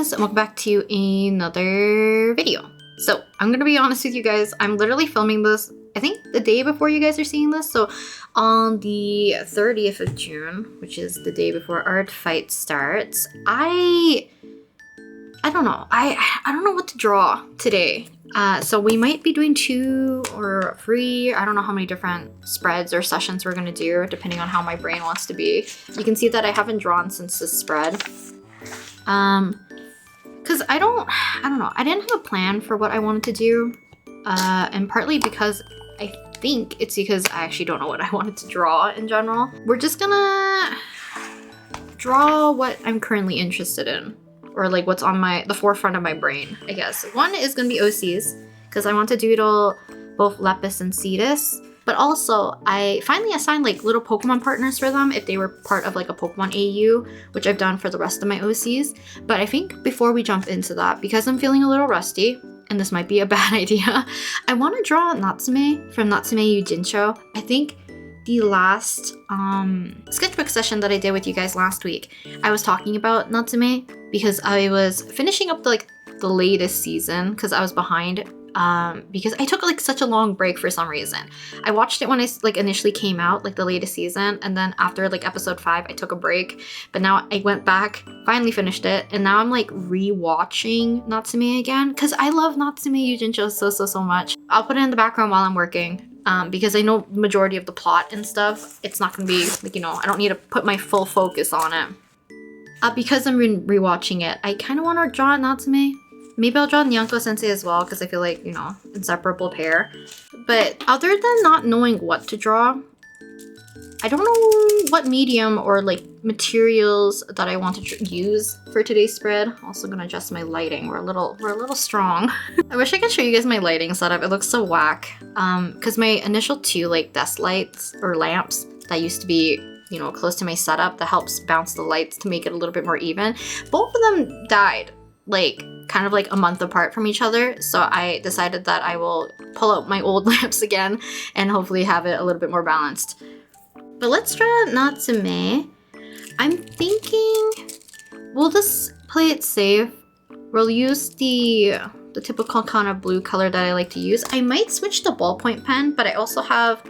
guys, and welcome back to another video. So I'm gonna be honest with you guys, I'm literally filming this I think the day before you guys are seeing this. So on the 30th of June, which is the day before Art Fight starts, I don't know. I don't know what to draw today. So we might be doing 2 or 3, I don't know how many different spreads or sessions we're gonna do, depending on how my brain wants to be. You can see that I haven't drawn since this spread. Cause I don't know. I didn't have a plan for what I wanted to do. And partly because I think it's because I actually don't know what I wanted to draw in general. We're just gonna draw what I'm currently interested in, or like what's on the forefront of my brain, I guess. One is gonna be OCs, because I want to doodle both Lepus and Cetus. But also, I finally assigned like little Pokemon partners for them if they were part of like a Pokemon AU, which I've done for the rest of my OCs. But I think before we jump into that, because I'm feeling a little rusty, and this might be a bad idea, I want to draw Natsume from Natsume Yuujinchou. I think the last sketchbook session that I did with you guys last week, I was talking about Natsume because I was finishing up the latest season because I was behind. Because I took like such a long break for some reason. I watched it when I initially came out, like the latest season, and then after like episode 5 I took a break, but now I went back, finally finished it, and now I'm like re-watching Natsume again because I love Natsume Yuujinchou so much. I'll put it in the background while I'm working because I know the majority of the plot and stuff. It's not gonna be like, you know, I don't need to put my full focus on it. Because I'm re-watching it, I kind of want to draw Natsume. Maybe I'll draw Nyanko Sensei as well because I feel like, you know, inseparable pair. But other than not knowing what to draw, I don't know what medium or like materials that I want to use for today's spread. Also gonna adjust my lighting. We're a little strong. I wish I could show you guys my lighting setup. It looks so whack. Because my initial 2 like desk lights or lamps that used to be, you know, close to my setup that helps bounce the lights to make it a little bit more even. Both of them died like kind of like a month apart from each other, so I decided that I will pull out my old lamps again and hopefully have it a little bit more balanced. But let's draw Natsume. I'm thinking we'll just play it safe. We'll use the typical kind of blue color that I like to use. I might switch to ballpoint pen, but I also have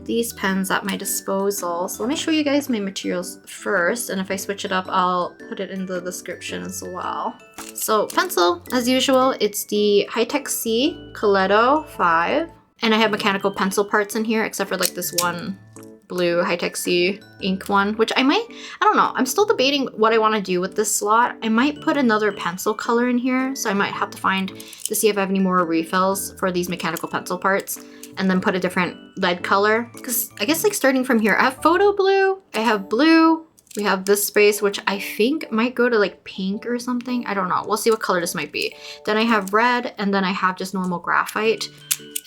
these pens at my disposal. So let me show you guys my materials first, and if I switch it up, I'll put it in the description as well. So pencil, as usual, it's the High-Tech C Coletto 5. And I have mechanical pencil parts in here, except for like this one blue High-Tech C ink one, which I don't know. I'm still debating what I want to do with this slot. I might put another pencil color in here, so I might have to find to see if I have any more refills for these mechanical pencil parts, and then put a different lead color. Because I guess like starting from here, I have photo blue, I have blue, we have this space, which I think might go to like pink or something. I don't know. We'll see what color this might be. Then I have red, and then I have just normal graphite.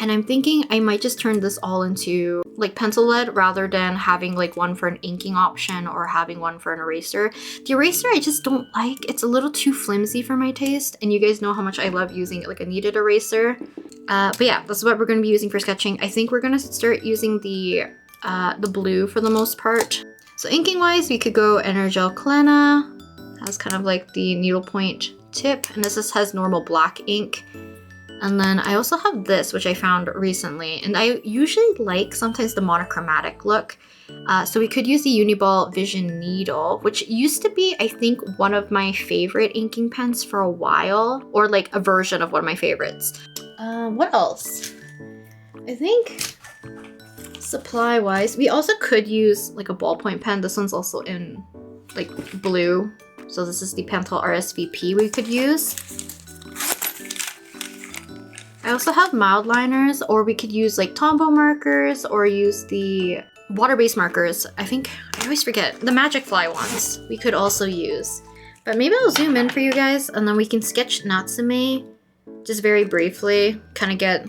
And I'm thinking I might just turn this all into like pencil lead rather than having like one for an inking option or having one for an eraser. The eraser I just don't like. It's a little too flimsy for my taste, and you guys know how much I love using like a kneaded eraser. But yeah, that's what we're going to be using for sketching. I think we're going to start using the blue for the most part. So inking wise, we could go Energel Klena. Has kind of like the needlepoint tip, and this has normal black ink. And then I also have this, which I found recently, and I usually like sometimes the monochromatic look. So we could use the Uni-ball Vision Needle, which used to be, I think, one of my favorite inking pens for a while, or like a version of one of my favorites. What else? I think supply wise, we also could use like a ballpoint pen. This one's also in like blue. So this is the Pentel RSVP we could use. I also have mild liners, or we could use like Tombow markers or use the water-based markers. I think, I always forget, the Magic Fly ones we could also use. But maybe I'll zoom in for you guys and then we can sketch Natsume just very briefly, kind of get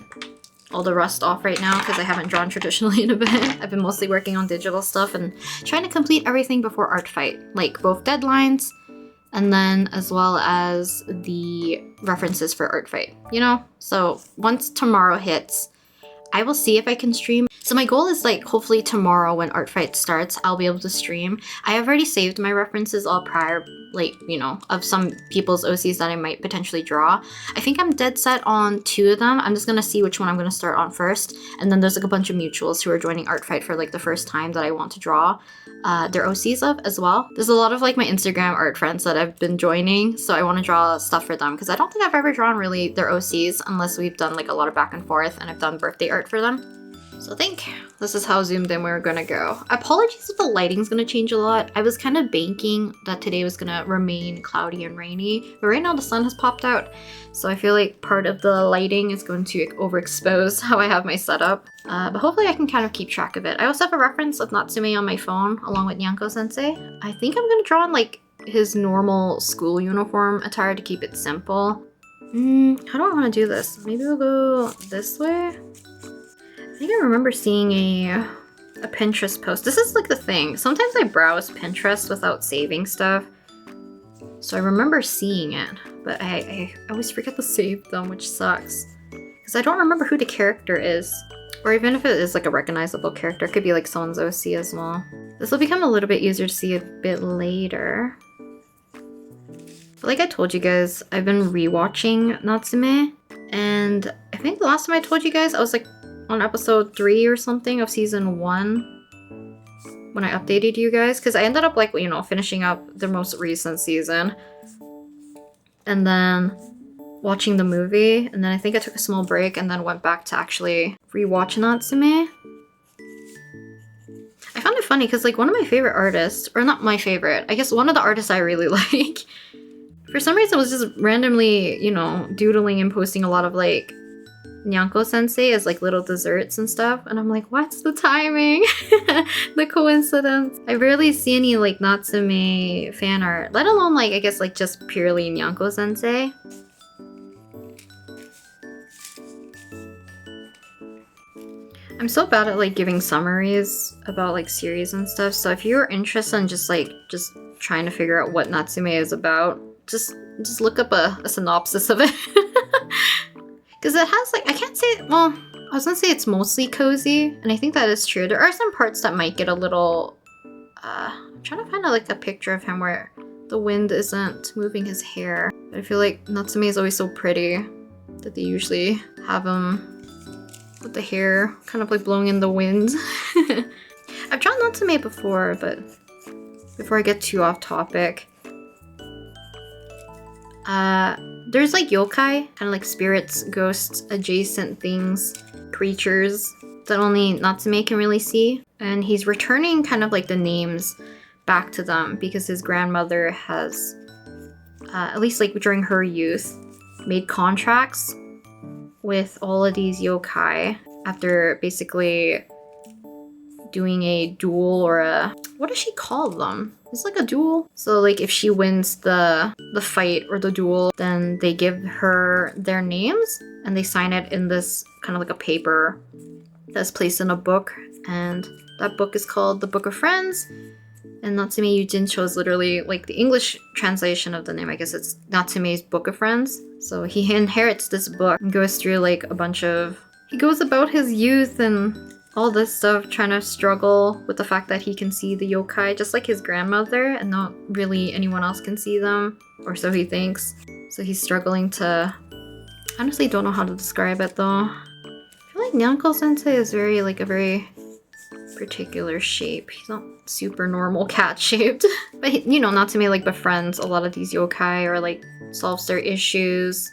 all the rust off right now because I haven't drawn traditionally in a bit. I've been mostly working on digital stuff and trying to complete everything before Art Fight, like both deadlines and then as well as the references for Art Fight, you know? So once tomorrow hits, I will see if I can stream. So my goal is like hopefully tomorrow when Art Fight starts, I'll be able to stream. I have already saved my references all prior, like, you know, of some people's OCs that I might potentially draw. I think I'm dead set on 2 of them. I'm just gonna see which one I'm gonna start on first. And then there's like a bunch of mutuals who are joining Art Fight for like the first time that I want to draw their OCs of as well. There's a lot of like my Instagram art friends that I've been joining, so I want to draw stuff for them because I don't think I've ever drawn really their OCs unless we've done like a lot of back and forth and I've done birthday art for them. So I think this is how zoomed in we're gonna go. Apologies if the lighting's gonna change a lot. I was kind of banking that today was gonna remain cloudy and rainy, but right now the sun has popped out. So I feel like part of the lighting is going to overexpose how I have my setup. But hopefully I can kind of keep track of it. I also have a reference of Natsume on my phone along with Nyanko sensei. I think I'm gonna draw on like his normal school uniform attire to keep it simple. How do I wanna do this? Maybe we'll go this way? I think I remember seeing a Pinterest post. This is like the thing. Sometimes I browse Pinterest without saving stuff. So I remember seeing it, but I always forget to save them, which sucks. Because I don't remember who the character is. Or even if it is like a recognizable character, it could be like someone's OC as well. This will become a little bit easier to see a bit later. But like I told you guys, I've been rewatching Natsume. And I think the last time I told you guys, I was like on episode 3 or something of season 1 when I updated you guys, because I ended up like, you know, finishing up the most recent season and then watching the movie, and then I think I took a small break and then went back to actually rewatch Natsume. I found it funny because like one of my favorite artists, or not my favorite, I guess one of the artists I really like, for some reason was just randomly, you know, doodling and posting a lot of like Nyanko sensei as like little desserts and stuff, and I'm like, what's the timing? The coincidence. I rarely see any like Natsume fan art, let alone like I guess like just purely Nyanko sensei. I'm so bad at like giving summaries about like series and stuff, so if you're interested in just trying to figure out what Natsume is about, just look up a synopsis of it. Because it has like, I can't say, well, I was gonna say it's mostly cozy, and I think that is true. There are some parts that might get a little, I'm trying to find like a picture of him where the wind isn't moving his hair. But I feel like Natsume is always so pretty that they usually have him with the hair kind of like blowing in the wind. I've drawn Natsume before, but before I get too off topic, there's like yokai, kind of like spirits, ghosts, adjacent things, creatures that only Natsume can really see. And he's returning kind of like the names back to them because his grandmother has, at least like during her youth, made contracts with all of these yokai after basically doing a duel or a, what does she call them? It's like a duel. So like if she wins the fight or the duel, then they give her their names and they sign it in this kind of like a paper that's placed in a book. And that book is called The Book of Friends. And Natsume Yuujinchou is literally like the English translation of the name. I guess it's Natsume's Book of Friends. So he inherits this book and goes through like a bunch of, he goes about his youth and all this stuff, trying to struggle with the fact that he can see the yokai just like his grandmother and not really anyone else can see them, or so he thinks. So he's struggling to, I honestly don't know how to describe it though. I feel like Nyanko sensei is very like a very particular shape. He's not super normal cat shaped. But he, you know, Natsume like befriends a lot of these yokai or like solves their issues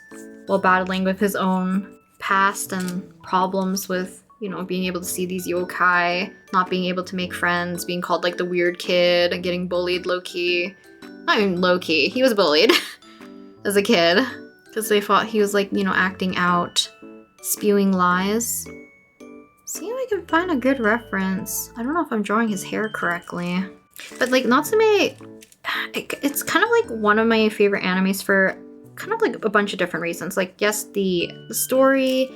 while battling with his own past and problems with, you know, being able to see these yokai, not being able to make friends, being called like the weird kid and getting bullied low-key. Not even low-key, he was bullied as a kid because they thought he was like, you know, acting out, spewing lies. See if I can find a good reference. I don't know if I'm drawing his hair correctly. But like Natsume, it's kind of like one of my favorite animes for kind of like a bunch of different reasons. Like yes, the story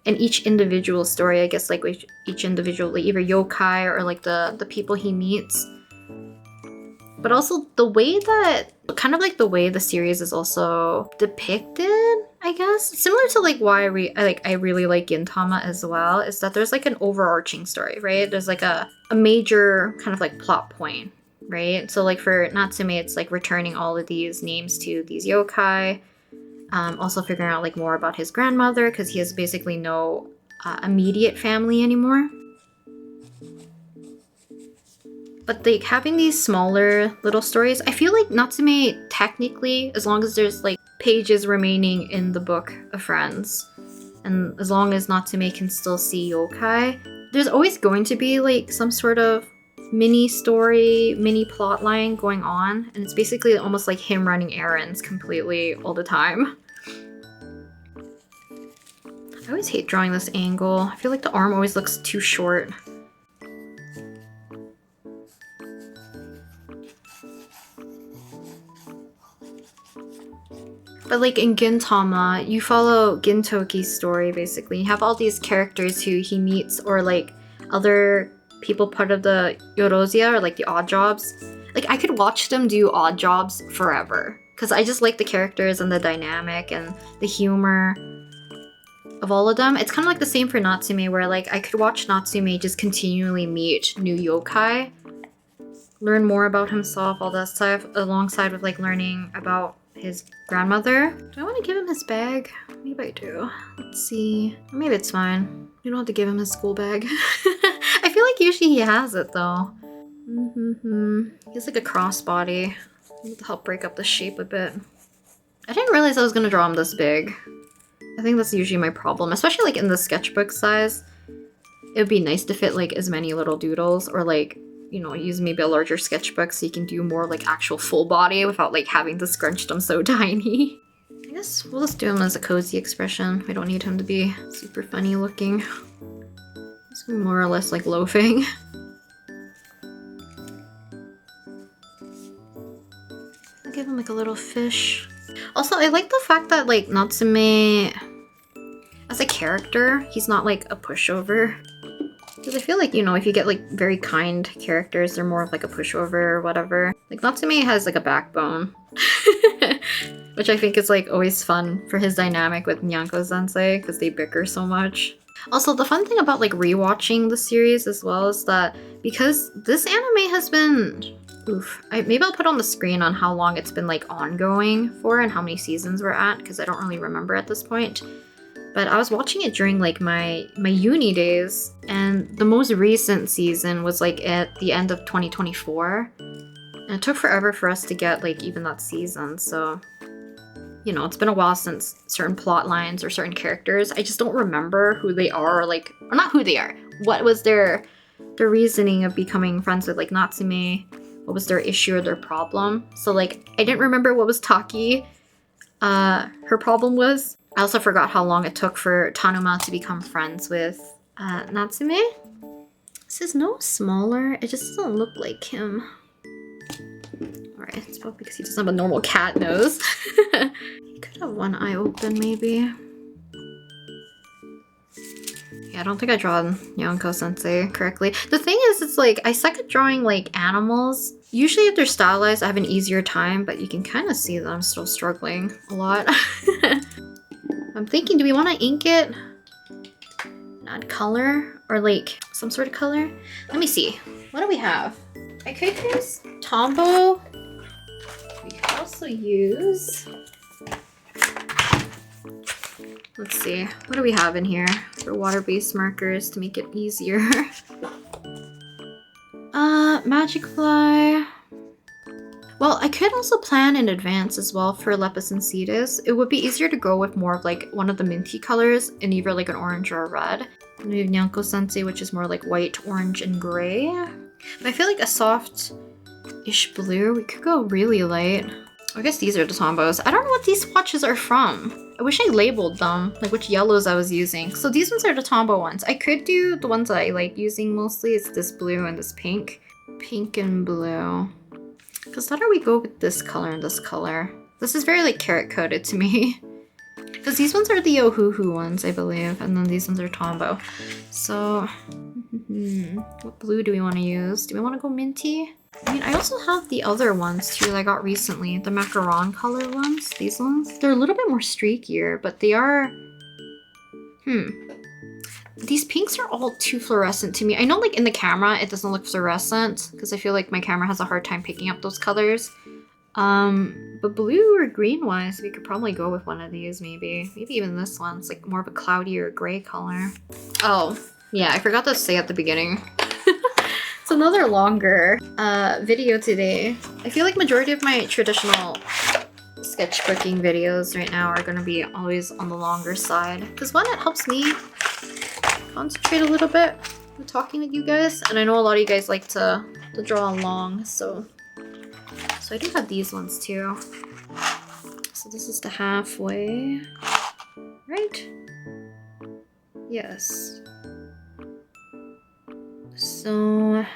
and each individual story, I guess like with each individual, like either yokai or like the people he meets. But also the way that, kind of like the way the series is also depicted, I I guess. Similar to like why I really like Gintama as well, is that there's like an overarching story, right? There's like a major kind of like plot point, right? So like for Natsume, it's like returning all of these names to these yokai. Also figuring out like more about his grandmother, because he has basically no immediate family anymore. But like having these smaller little stories, I feel like Natsume technically, as long as there's like pages remaining in the book of Friends, and as long as Natsume can still see yokai, there's always going to be like some sort of mini story, mini plot line going on, and it's basically almost like him running errands completely all the time. I always hate drawing this angle. I feel like the arm always looks too short. But like in Gintama, you follow Gintoki's story basically. You have all these characters who he meets, or like other people part of the Yorozia, or like the odd jobs. Like I could watch them do odd jobs forever, because I just like the characters and the dynamic and the humor of all of them. It's kind of like the same for Natsume, where like I could watch Natsume just continually meet new yokai, learn more about himself, all that stuff, alongside with like learning about his grandmother. Do I want to give him his bag? Maybe I do. Let's see. Maybe it's fine. You don't have to give him his school bag. I feel like usually he has it though. He has like a crossbody to help break up the shape a bit. I didn't realize I was gonna draw him this big. I think that's usually my problem, especially like in the sketchbook size. It would be nice to fit like as many little doodles, or like, you know, use maybe a larger sketchbook so you can do more like actual full body without like having to scrunch them so tiny. I guess we'll just do him as a cozy expression. We don't need him to be super funny looking. It's more or less like loafing. I'll give him like a little fish. Also, I like the fact that like Natsume, as a character, he's not like a pushover. Because I feel like, you know, if you get like very kind characters, they're more of like a pushover or whatever. Like Natsume has like a backbone. Which I think is like always fun for his dynamic with Nyanko Sensei, because they bicker so much. Also, the fun thing about like rewatching the series as well is that because this anime has been... maybe I'll put on the screen on how long it's been like ongoing for and how many seasons we're at, because I don't really remember at this point. But I was watching it during like my uni days, and the most recent season was like at the end of 2024. And it took forever for us to get like even that season, so you know, it's been a while since certain plot lines or certain characters. I just don't remember who they are, or not who they are. What was their reasoning of becoming friends with like Natsume? What was their issue or their problem? So like I didn't remember what was Taki her problem was. I also forgot how long it took for Tanuma to become friends with Natsume. This is no smaller. It just doesn't look like him. Alright, it's probably because he doesn't have a normal cat nose. He could have one eye open, maybe. Yeah, I don't think I drawn Nyanko Sensei correctly. The thing is, it's like, I suck at drawing like animals. Usually if they're stylized, I have an easier time, but you can kind of see that I'm still struggling a lot. I'm thinking, do we want to ink it? Add color? Or like some sort of color? Let me see. What do we have? I could use Tombow. We could also use... Let's see. What do we have in here for water-based markers to make it easier? Magic Fly. Well, I could also plan in advance as well for Lepus and Cetus. It would be easier to go with more of like one of the minty colors in either like an orange or a red. And we have Nyanko Sensei, which is more like white, orange, and gray. But I feel like a soft-ish blue. We could go really light. I guess these are the Tombows. I don't know what these swatches are from. I wish I labeled them, like which yellows I was using. So these ones are the Tombow ones. I could do the ones that I like using mostly. It's this blue and this pink. Pink and blue. Because how do we go with this color and this color? This is very like carrot coded to me. Because these ones are the Ohuhu ones, I believe. And then these ones are Tombow. So, what blue do we want to use? Do we want to go minty? I mean, I also have the other ones too that I got recently. The Macaron color ones. These ones. They're a little bit more streakier, but they are... These pinks are all too fluorescent to me. I know like in the camera it doesn't look fluorescent because I feel like my camera has a hard time picking up those colors. But blue or green wise, we could probably go with one of these maybe. Maybe even this one. It's like more of a cloudier gray color. Oh, yeah, I forgot to say at the beginning. It's another longer video today. I feel like majority of my traditional sketchbooking videos right now are gonna be always on the longer side. Because one, it helps me concentrate a little bit with talking with you guys. And I know a lot of you guys like to draw along, so I do have these ones too. So this is the halfway, right? Yes. So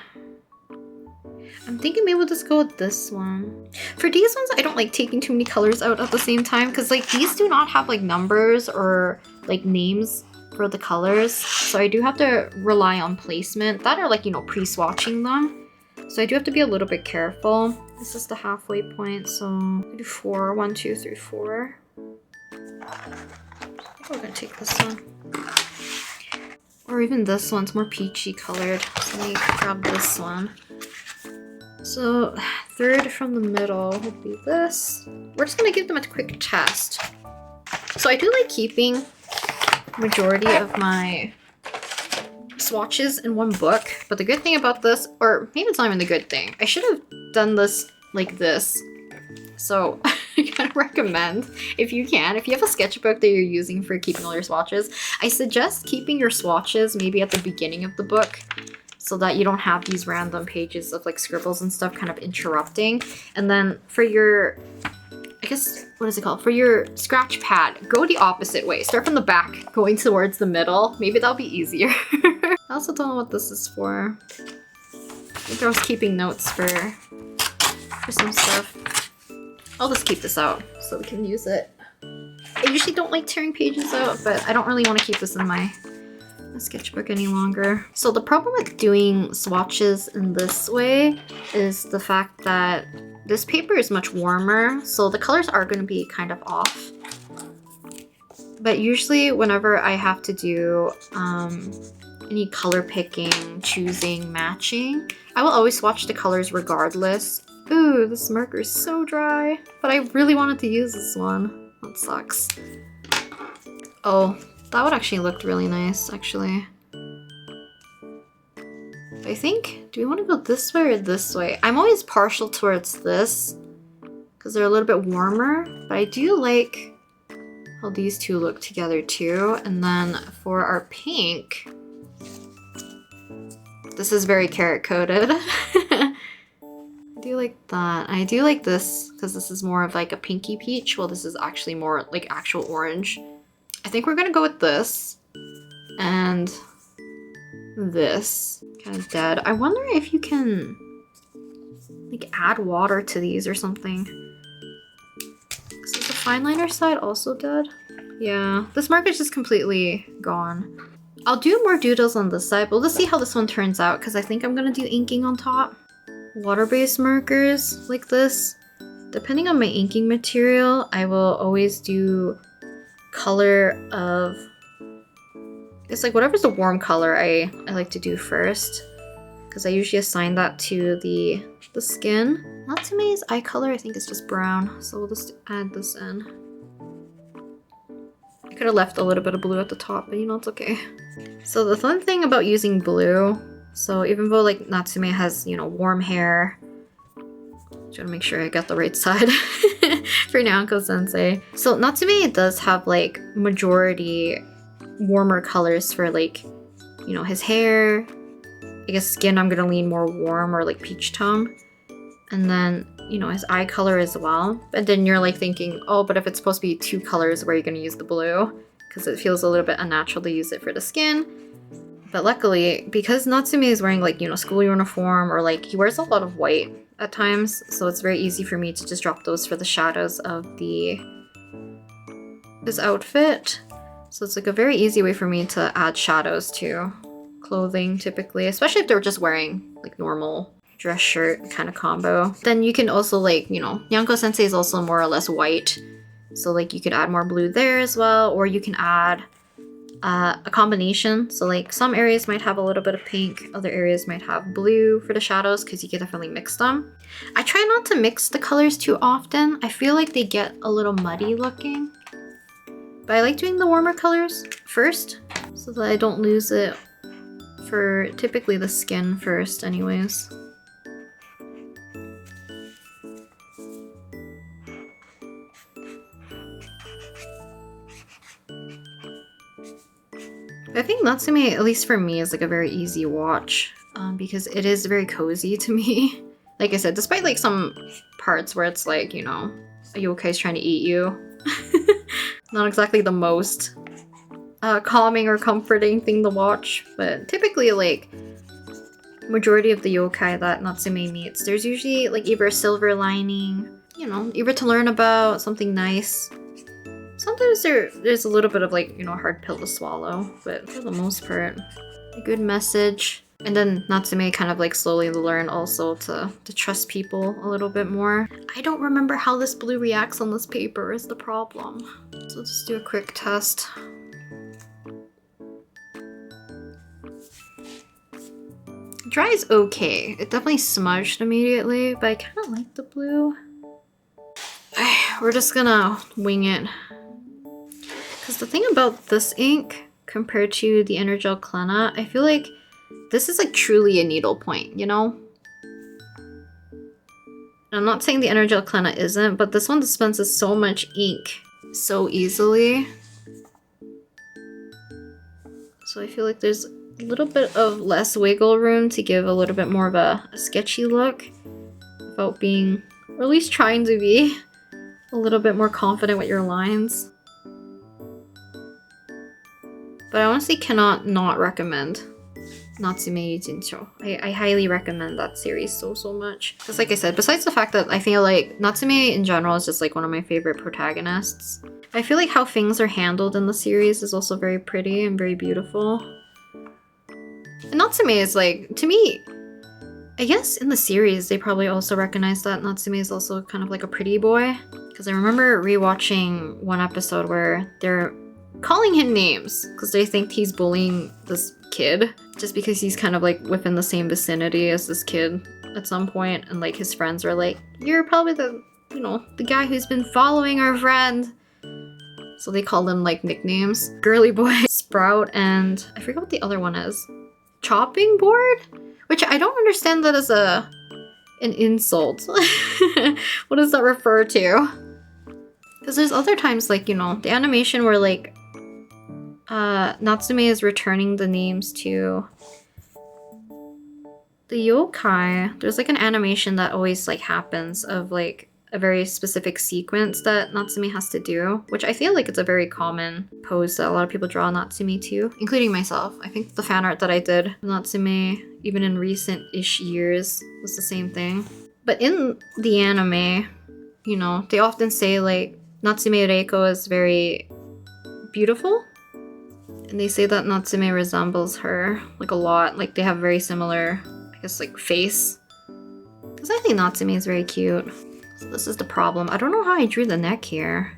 I'm thinking maybe we'll just go with this one. For these ones, I don't like taking too many colors out at the same time because like these do not have like numbers or like names for the colors. So I do have to rely on placement that are like, you know, pre-swatching them. So I do have to be a little bit careful. This is the halfway point, so I do 4. 1, 2, 3, 4. I think we're gonna take this one. Or even this one's more peachy colored. So let me grab this one. So third from the middle would be this. We're just gonna give them a quick test. So I do like keeping majority of my swatches in one book, but the good thing about this, or maybe it's not even the good thing, I should have done this like this. So I kind of recommend, if you have a sketchbook that you're using for keeping all your swatches, I suggest keeping your swatches maybe at the beginning of the book so that you don't have these random pages of like scribbles and stuff kind of interrupting. And then for your, I guess, what is it called? For your scratch pad, go the opposite way. Start from the back, going towards the middle. Maybe that'll be easier. I also don't know what this is for. I think I was keeping notes for some stuff. I'll just keep this out so we can use it. I usually don't like tearing pages out, but I don't really want to keep this in my sketchbook any longer. So the problem with doing swatches in this way is the fact that this paper is much warmer, so the colors are going to be kind of off. But usually whenever I have to do any color picking, choosing, matching, I will always swatch the colors regardless. Ooh, this marker is so dry, but I really wanted to use this one. That sucks. Oh, that would actually look really nice, actually. I think, do we want to go this way or this way? I'm always partial towards this because they're a little bit warmer, but I do like how these two look together too. And then for our pink, this is very carrot coated. I do like that. I do like this because this is more of like a pinky peach. Well, this is actually more like actual orange. I think we're gonna go with this and this. Kind of dead. I wonder if you can like add water to these or something. Is the fine liner side also dead? Yeah, this marker is just completely gone. I'll do more doodles on this side, but we'll just see how this one turns out because I think I'm gonna do inking on top. Water-based markers like this. Depending on my inking material, I will always do color of, it's like whatever's the warm color I like to do first because I usually assign that to the skin. Natsume's eye color I think is just brown, so we'll just add this in. I could have left a little bit of blue at the top, but you know, it's okay. So the fun thing about using blue, so even though like Natsume has, you know, warm hair, trying to make sure I got the right side for Nyanko Sensei. So Natsume does have like majority warmer colors for like, you know, his hair. I guess skin I'm gonna lean more warm or like peach tone. And then, you know, his eye color as well. But then you're like thinking, oh, but if it's supposed to be two colors, where are you gonna use the blue? Because it feels a little bit unnatural to use it for the skin. But luckily, because Natsume is wearing like, you know, school uniform or like he wears a lot of white at times, so it's very easy for me to just drop those for the shadows of his outfit. So it's like a very easy way for me to add shadows to clothing typically, especially if they're just wearing like normal dress shirt kind of combo. Then you can also like, you know, Nyanko Sensei is also more or less white. So like you could add more blue there as well, or you can add a combination. So like some areas might have a little bit of pink, other areas might have blue for the shadows because you can definitely mix them. I try not to mix the colors too often. I feel like they get a little muddy looking. But I like doing the warmer colors first so that I don't lose it for typically the skin first anyways. I think Natsume, at least for me, is like a very easy watch because it is very cozy to me. Like I said, despite like some parts where it's like, you know, a yokai is trying to eat you. Not exactly the most calming or comforting thing to watch, but typically like majority of the yokai that Natsume meets, there's usually like either a silver lining, you know, either to learn about something nice. Sometimes there's a little bit of like, you know, hard pill to swallow, but for the most part, a good message. And then Natsume kind of like slowly learn also to trust people a little bit more. I don't remember how this blue reacts on this paper is the problem. So let's do a quick test. Dries okay. It definitely smudged immediately, but I kind of like the blue. We're just gonna wing it. Because the thing about this ink compared to the Energel Klena, I feel like this is like truly a needle point, you know? I'm not saying the Energel Klena isn't, but this one dispenses so much ink so easily. So I feel like there's a little bit of less wiggle room to give a little bit more of a sketchy look without being, or at least trying to be, a little bit more confident with your lines. But I honestly cannot not recommend Natsume Yuujinchou. I highly recommend that series so much. Because like I said, besides the fact that I feel like Natsume in general is just like one of my favorite protagonists, I feel like how things are handled in the series is also very pretty and very beautiful. And Natsume is like, to me, I guess in the series they probably also recognize that Natsume is also kind of like a pretty boy. Because I remember rewatching one episode where they're calling him names because they think he's bullying this kid just because he's kind of like within the same vicinity as this kid at some point, and like his friends are like, you're probably the, you know, the guy who's been following our friend. So they call them like nicknames. Girly Boy, Sprout, and I forget what the other one is. Chopping Board? Which I don't understand that as an insult. What does that refer to? Because there's other times like, you know, the animation where like Natsume is returning the names to the yokai. There's like an animation that always like happens of like a very specific sequence that Natsume has to do, which I feel like it's a very common pose that a lot of people draw Natsume to, including myself. I think the fan art that I did of Natsume, even in recent-ish years, was the same thing. But in the anime, you know, they often say like Natsume Reiko is very beautiful. And they say that Natsume resembles her like a lot. Like they have very similar, I guess, like face. Because I think Natsume is very cute. So this is the problem. I don't know how I drew the neck here.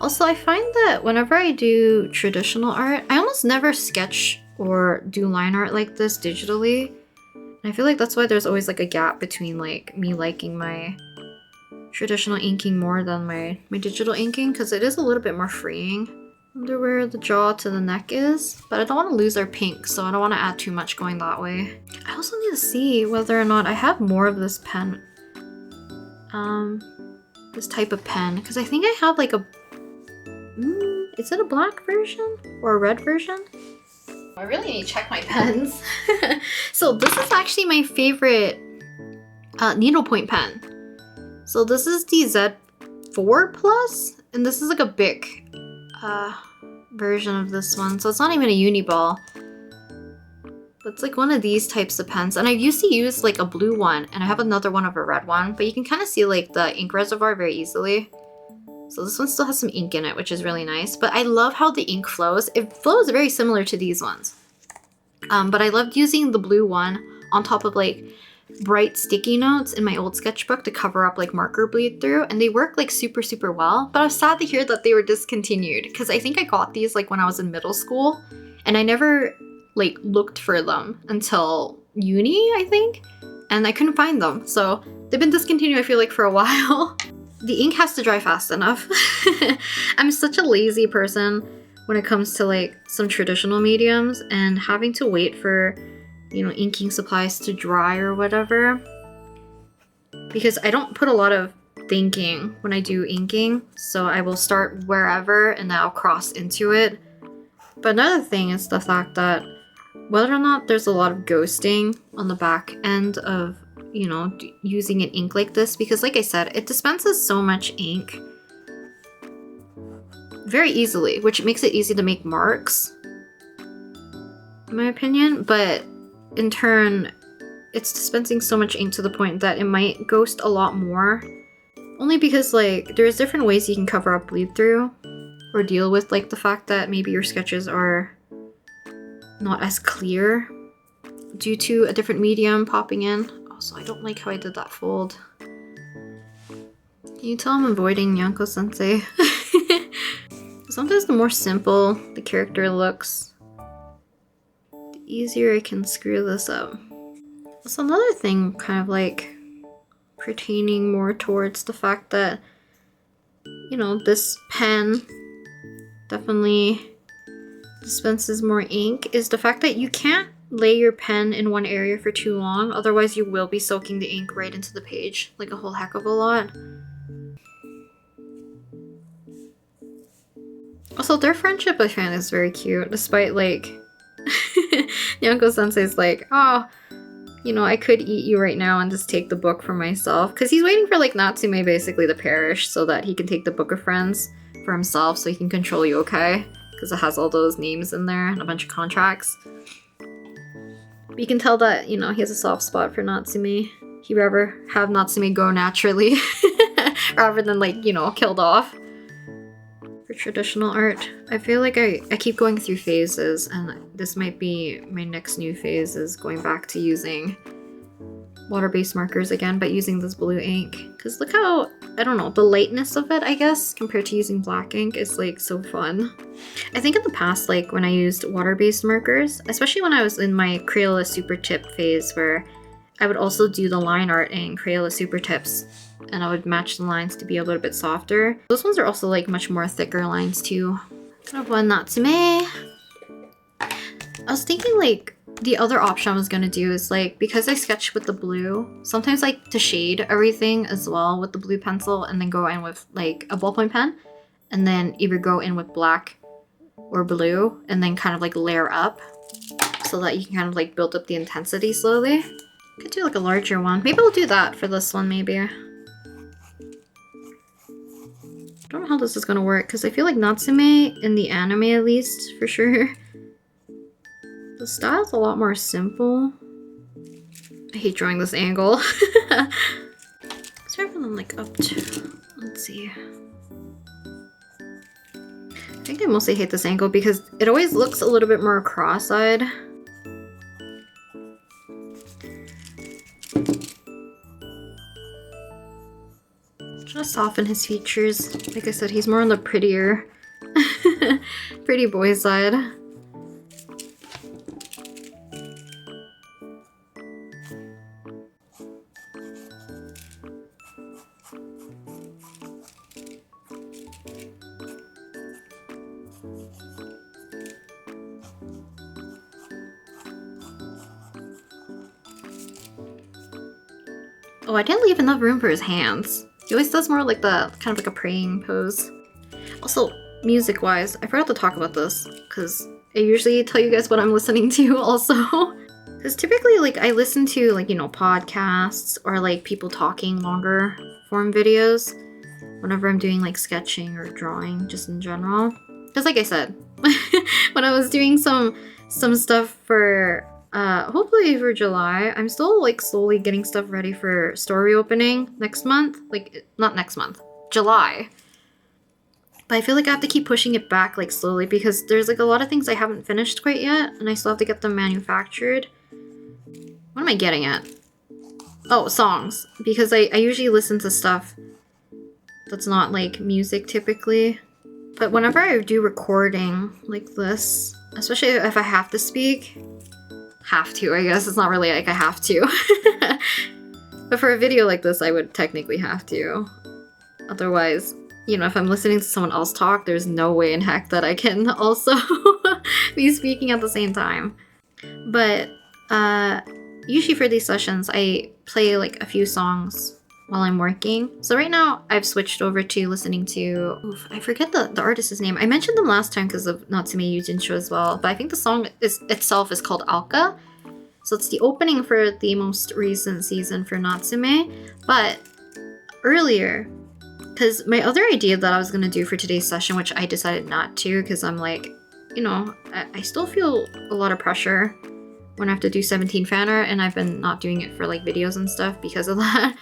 Also, I find that whenever I do traditional art, I almost never sketch or do line art like this digitally. And I feel like that's why there's always like a gap between like me liking my traditional inking more than my digital inking, because it is a little bit more freeing. I wonder where the jaw to the neck is, but I don't want to lose our pink, so I don't want to add too much going that way. I also need to see whether or not I have more of this pen, this type of pen, because I think I have like a, is it a black version or a red version? I really need to check my pens. So this is actually my favorite needlepoint pen. So this is the Z4 Plus, and this is like a BIC version of this one. So it's not even a Uni-ball, but it's like one of these types of pens. And I used to use like a blue one, and I have another one of a red one, but you can kind of see like the ink reservoir very easily. So this one still has some ink in it, which is really nice. But I love how the ink flows. It flows very similar to these ones. But I loved using the blue one on top of like bright sticky notes in my old sketchbook to cover up like marker bleed through, and they work like super, super well. But I was sad to hear that they were discontinued because I think I got these like when I was in middle school, and I never like looked for them until uni, I think, and I couldn't find them. So they've been discontinued, I feel like, for a while. The ink has to dry fast enough. I'm such a lazy person when it comes to like some traditional mediums, and having to wait for, you know, inking supplies to dry or whatever, because I don't put a lot of thinking when I do inking, so I will start wherever and then I'll cross into it. But another thing is the fact that whether or not there's a lot of ghosting on the back end of, you know, using an ink like this, because like I said, it dispenses so much ink very easily, which makes it easy to make marks, in my opinion. But in turn, it's dispensing so much ink to the point that it might ghost a lot more, only because like there's different ways you can cover up bleed through or deal with like the fact that maybe your sketches are not as clear due to a different medium popping in. Also, I don't like how I did that fold. Can you tell I'm avoiding Nyanko sensei? Sometimes the more simple the character looks, the easier I can screw this up. That's another thing kind of like pertaining more towards the fact that, you know, this pen definitely dispenses more ink, is the fact that you can't lay your pen in one area for too long, otherwise you will be soaking the ink right into the page, like a whole heck of a lot. Also, their friendship I find is very cute, despite like Nyanko sensei's like, oh, you know, I could eat you right now and just take the book for myself, because he's waiting for like Natsume basically to perish so that he can take the Book of Friends for himself, so he can control Yokai, because it has all those names in there and a bunch of contracts. But you can tell that, you know, he has a soft spot for Natsume. He'd rather have Natsume go naturally rather than like, you know, killed off. For traditional art, I feel like I keep going through phases, and this might be my next new phase, is going back to using water-based markers again, but using this blue ink. Because look how, I don't know, the lightness of it, I guess, compared to using black ink is like so fun. I think in the past, like when I used water-based markers, especially when I was in my Crayola Super Tip phase, where I would also do the line art in Crayola Super Tips, and I would match the lines to be a little bit softer. Those ones are also like much more thicker lines too. Kind of one Natsume. I was thinking like the other option I was gonna do is like, because I sketch with the blue, sometimes I like to shade everything as well with the blue pencil and then go in with like a ballpoint pen, and then either go in with black or blue and then kind of like layer up so that you can kind of like build up the intensity slowly. Could do like a larger one. Maybe I'll do that for this one, maybe. I don't know how this is gonna work, because I feel like Natsume, in the anime at least, for sure, the style's a lot more simple. I hate drawing this angle. Let's everything like up to, let's see. I think I mostly hate this angle because it always looks a little bit more cross-eyed. Trying to soften his features. Like I said, he's more on the prettier, pretty boy side. Oh, I didn't leave enough room for his hands. He always does more like the kind of like a praying pose. Also, music-wise, I forgot to talk about this because I usually tell you guys what I'm listening to also. Because typically, like, I listen to, like, you know, podcasts or like people talking longer form videos whenever I'm doing like sketching or drawing, just in general. Because like I said, when I was doing some stuff for hopefully for July, I'm still like slowly getting stuff ready for story opening next month. Like, not next month, July. But I feel like I have to keep pushing it back like slowly because there's like a lot of things I haven't finished quite yet and I still have to get them manufactured. What am I getting at? Oh, songs. Because I usually listen to stuff that's not like music typically. But whenever I do recording like this, especially if I have to speak, have to, I guess. It's not really like I have to. But for a video like this, I would technically have to. Otherwise, you know, if I'm listening to someone else talk, there's no way in heck that I can also be speaking at the same time. But usually for these sessions, I play like a few songs while I'm working. So right now, I've switched over to listening to... Oof, I forget the artist's name. I mentioned them last time because of Natsume Yuujinchou as well. But I think the song itself is called Alka. So it's the opening for the most recent season for Natsume. But earlier, because my other idea that I was going to do for today's session, which I decided not to because I'm like, you know, I still feel a lot of pressure when I have to do 17 fan art, and I've been not doing it for like videos and stuff because of that.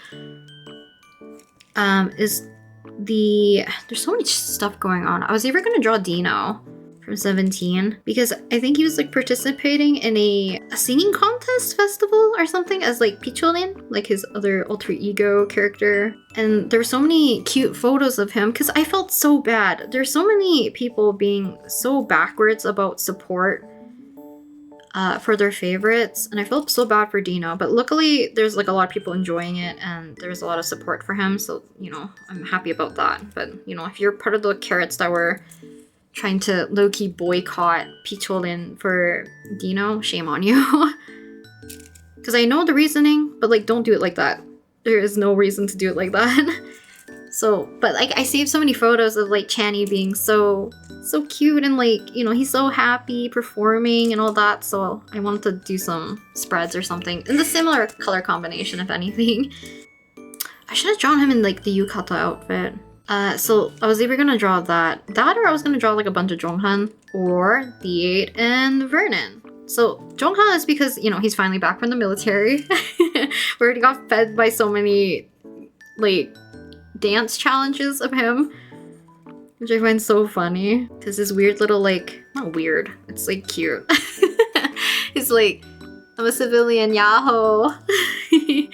There's so much stuff going on. I was either gonna draw Dino from 17 because I think he was like participating in a singing contest festival or something as like Picholin, like his other alter ego character. And there were so many cute photos of him because I felt so bad. There's so many people being so backwards about support for their favorites, and I felt so bad for Dino, but luckily there's like a lot of people enjoying it and there's a lot of support for him, so you know, I'm happy about that. But you know, if you're part of the carrots that were trying to low-key boycott Picholin for Dino, shame on you. Because I know the reasoning, but like don't do it like that. There is no reason to do it like that. So, but like I saved so many photos of like Channy being so cute and like, you know, he's so happy performing and all that. So I wanted to do some spreads or something in the similar color combination, if anything. I should have drawn him in like the yukata outfit. So I was either gonna draw that or I was gonna draw like a bunch of Jonghan or D8 and Vernon. So Jonghan is because, you know, he's finally back from the military. We already got fed by so many like dance challenges of him, which I find so funny because his weird little like, not weird, it's like cute. He's like, I'm a civilian, yahoo. I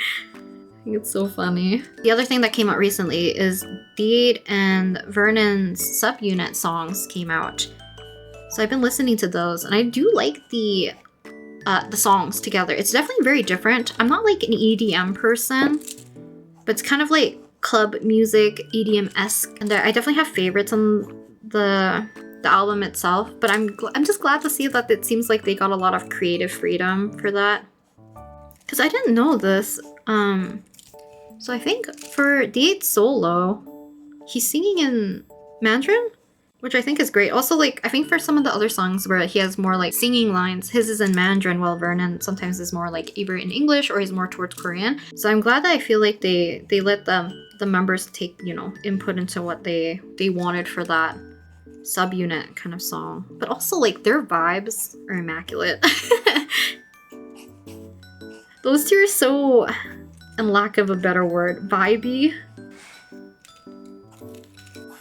think it's so funny. The other thing that came out recently is D8 and Vernon's subunit songs came out. So I've been listening to those and I do like the songs together. It's definitely very different. I'm not like an EDM person, but it's kind of like club music, EDM-esque, and I definitely have favorites on the album itself, but I'm just glad to see that it seems like they got a lot of creative freedom for that. Because I didn't know this. So I think for D8 solo, he's singing in Mandarin, which I think is great. Also, like, I think for some of the other songs where he has more like singing lines, his is in Mandarin, while Vernon sometimes is more like either in English or he's more towards Korean. So I'm glad that I feel like they let the members take, you know, input into what they wanted for that subunit kind of song. But also, like, their vibes are immaculate. Those two are so, in lack of a better word, vibey.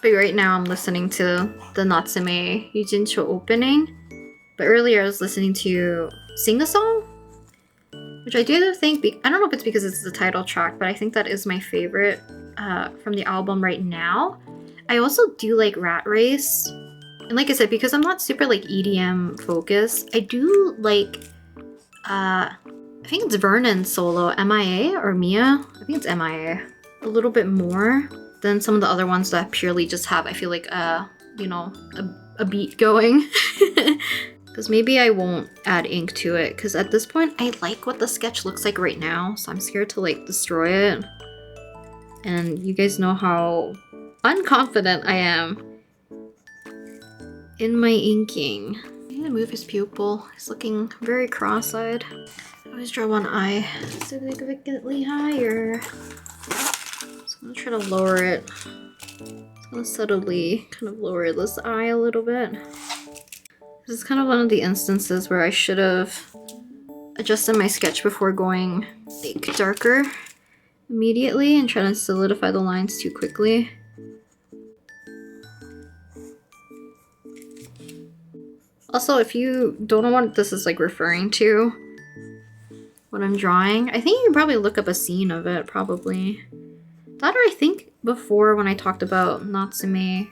But right now I'm listening to the Natsume Yuujinchou opening. But earlier I was listening to Sing a Song, which I do think, I don't know if it's because it's the title track, but I think that is my favorite from the album right now. I also do like Rat Race. And like I said, because I'm not super like EDM focused, I do like, I think it's Vernon solo, MIA or Mia? I think it's MIA. A little bit more than some of the other ones that purely just have, I feel like, you know, a beat going. Because maybe I won't add ink to it, because at this point, I like what the sketch looks like right now, so I'm scared to, like, destroy it. And you guys know how unconfident I am in my inking. I'm gonna move his pupil. He's looking very cross-eyed. I always draw one eye significantly higher. So I'm gonna try to lower it. I'm gonna subtly kind of lower this eye a little bit. This is kind of one of the instances where I should have adjusted my sketch before going like darker immediately and trying to solidify the lines too quickly. Also, if you don't know what this is like referring to, what I'm drawing. I think you can probably look up a scene of it, probably. That, or I think before when I talked about Natsume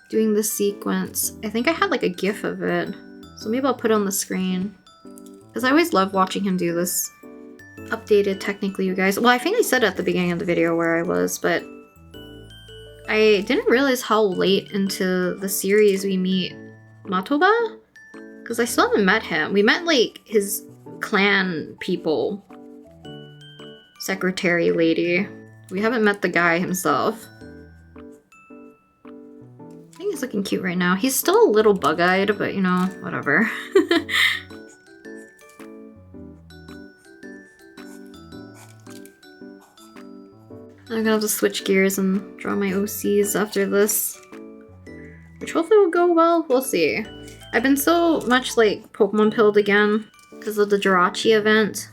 doing this sequence, I think I had like a gif of it. So maybe I'll put it on the screen. Because I always love watching him do this. Updated technically, you guys. Well, I think I said at the beginning of the video where I was, but I didn't realize how late into the series we meet Matoba. Because I still haven't met him. We met like his clan people. Secretary lady. We haven't met the guy himself. I think he's looking cute right now. He's still a little bug-eyed, but you know, whatever. I'm gonna have to switch gears and draw my OCs after this. Which hopefully will go well. We'll see. I've been so much like Pokemon pilled again because of the Jirachi event.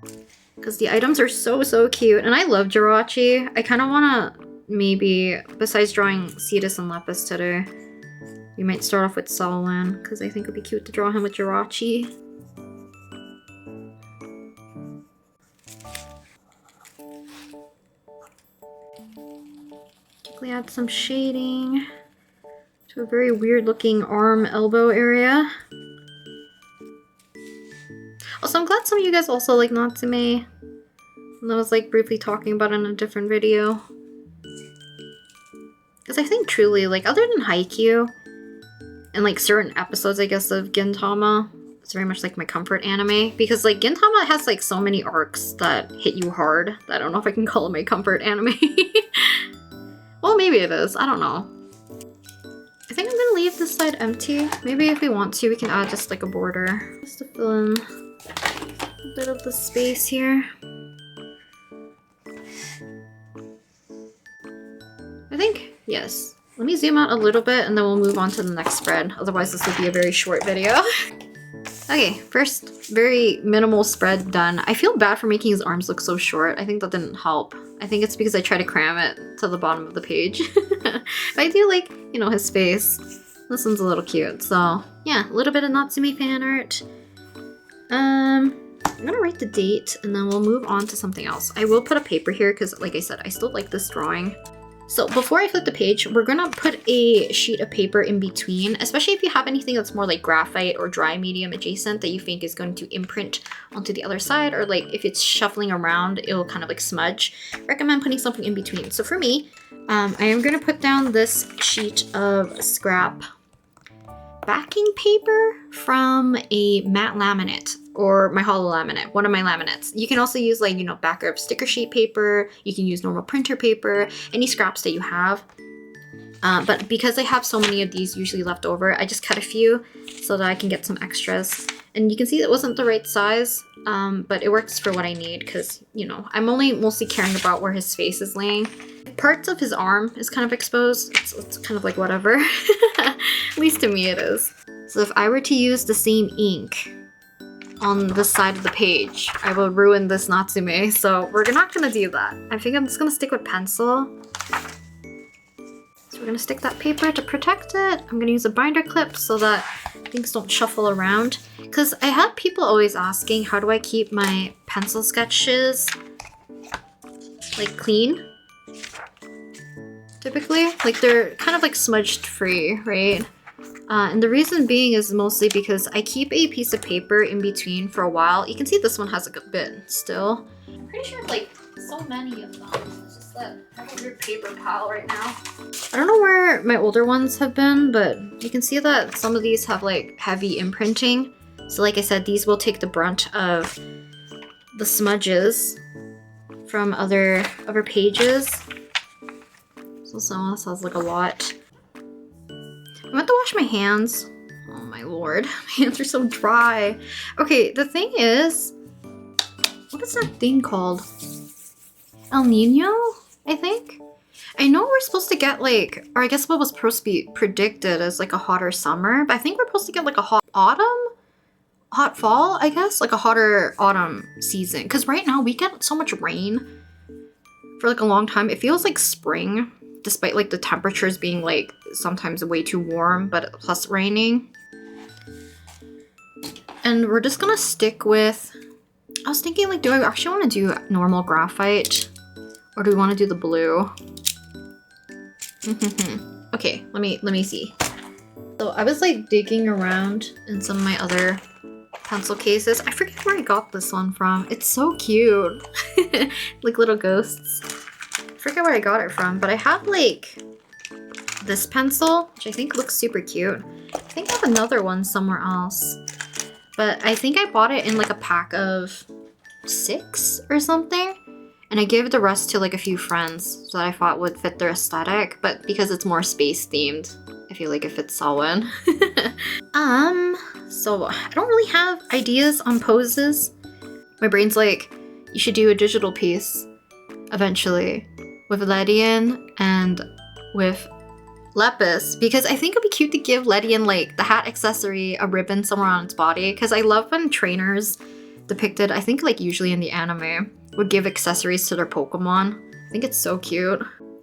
Because the items are so cute. And I love Jirachi. I kind of want to maybe, besides drawing Cetus and Lepus today, we might start off with Solwan. Because I think it would be cute to draw him with Jirachi. Quickly add some shading to a very weird looking arm elbow area. Also, I'm glad some of you guys also like Natsume. And I was like briefly talking about it in a different video. Because I think truly, like other than Haikyuu and like certain episodes, I guess, of Gintama, it's very much like my comfort anime. Because like Gintama has like so many arcs that hit you hard that I don't know if I can call it my comfort anime. Well, maybe it is. I don't know. I think I'm gonna leave this side empty. Maybe if we want to, we can add just like a border. Just to fill in a bit of the space here. I think, yes. Let me zoom out a little bit and then we'll move on to the next spread. Otherwise this would be a very short video. Okay, first very minimal spread done. I feel bad for making his arms look so short. I think that didn't help. I think it's because I tried to cram it to the bottom of the page. But I do like, you know, his face. This one's a little cute. So yeah, a little bit of Natsume fan art. I'm gonna write the date and then we'll move on to something else. I will put a paper here because like I said, I still like this drawing. So before I flip the page, we're gonna put a sheet of paper in between, especially if you have anything that's more like graphite or dry medium adjacent that you think is going to imprint onto the other side, or like if it's shuffling around, it'll kind of like smudge. Recommend putting something in between. So for me, I am gonna put down this sheet of scrap backing paper from a matte laminate or my hollow laminate, one of my laminates. You can also use like, you know, backer of sticker sheet paper. You can use normal printer paper, any scraps that you have. But because I have so many of these usually left over, I just cut a few so that I can get some extras. And you can see it wasn't the right size, but it works for what I need because, you know, I'm only mostly caring about where his face is laying. Parts of his arm is kind of exposed. It's kind of like whatever. At least to me it is. So if I were to use the same ink on the side of the page, I will ruin this Natsume. So we're not gonna do that. I think I'm just gonna stick with pencil. So we're gonna stick that paper to protect it. I'm gonna use a binder clip so that things don't shuffle around. Because I have people always asking, how do I keep my pencil sketches like clean? Typically, like they're kind of like smudged free, right? And the reason being is mostly because I keep a piece of paper in between for a while. You can see this one has a good bit still. I'm pretty sure like so many of them. It's just that I have a weird paper pile right now. I don't know where my older ones have been, but you can see that some of these have like heavy imprinting. So like I said, these will take the brunt of the smudges from other pages. So some of this has like a lot. I'm about to wash my hands. Oh my lord, my hands are so dry. Okay, the thing is, what is that thing called? El Nino, I think? I know we're supposed to get like, or I guess what was supposed to be predicted as like a hotter summer, but I think we're supposed to get like a hot autumn? Hot fall, I guess? Like a hotter autumn season. Because right now we get so much rain for like a long time. It feels like spring, despite like the temperatures being like sometimes way too warm, but plus raining. And we're just gonna stick with I was thinking like, do I actually want to do normal graphite? Or do we want to do the blue? Okay, let me see. So I was like digging around in some of my other pencil cases. I forget where I got this one from. It's so cute. Like little ghosts. I forget where I got it from, but I have like this pencil, which I think looks super cute. I think I have another one somewhere else. But I think I bought it in like a pack of 6 or something. And I gave the rest to like a few friends so that I thought would fit their aesthetic. But because it's more space themed, I feel like it fits Selwyn. So I don't really have ideas on poses. My brain's like, you should do a digital piece eventually with Ledian and with Lepus, because I think it'd be cute to give Ledian like the hat accessory, a ribbon somewhere on its body, because I love when trainers depicted, I think like usually in the anime, would give accessories to their Pokemon. I think it's so cute.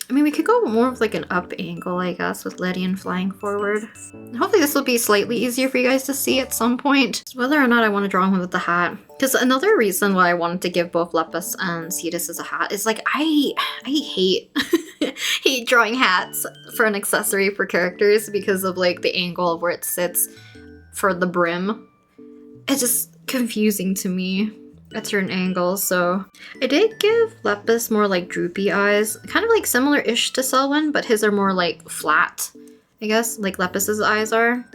I mean, we could go more of like an up angle, I guess, with Ledian flying forward. And hopefully this will be slightly easier for you guys to see at some point. Just whether or not I want to draw him with the hat. Because another reason why I wanted to give both Lepus and Cetus as a hat is like, I hate hate drawing hats for an accessory for characters because of like the angle of where it sits for the brim. It's just confusing to me at certain angles. So I did give Lepus more like droopy eyes, kind of like similar-ish to Selwyn, but his are more like flat, I guess, like Lepus's eyes are.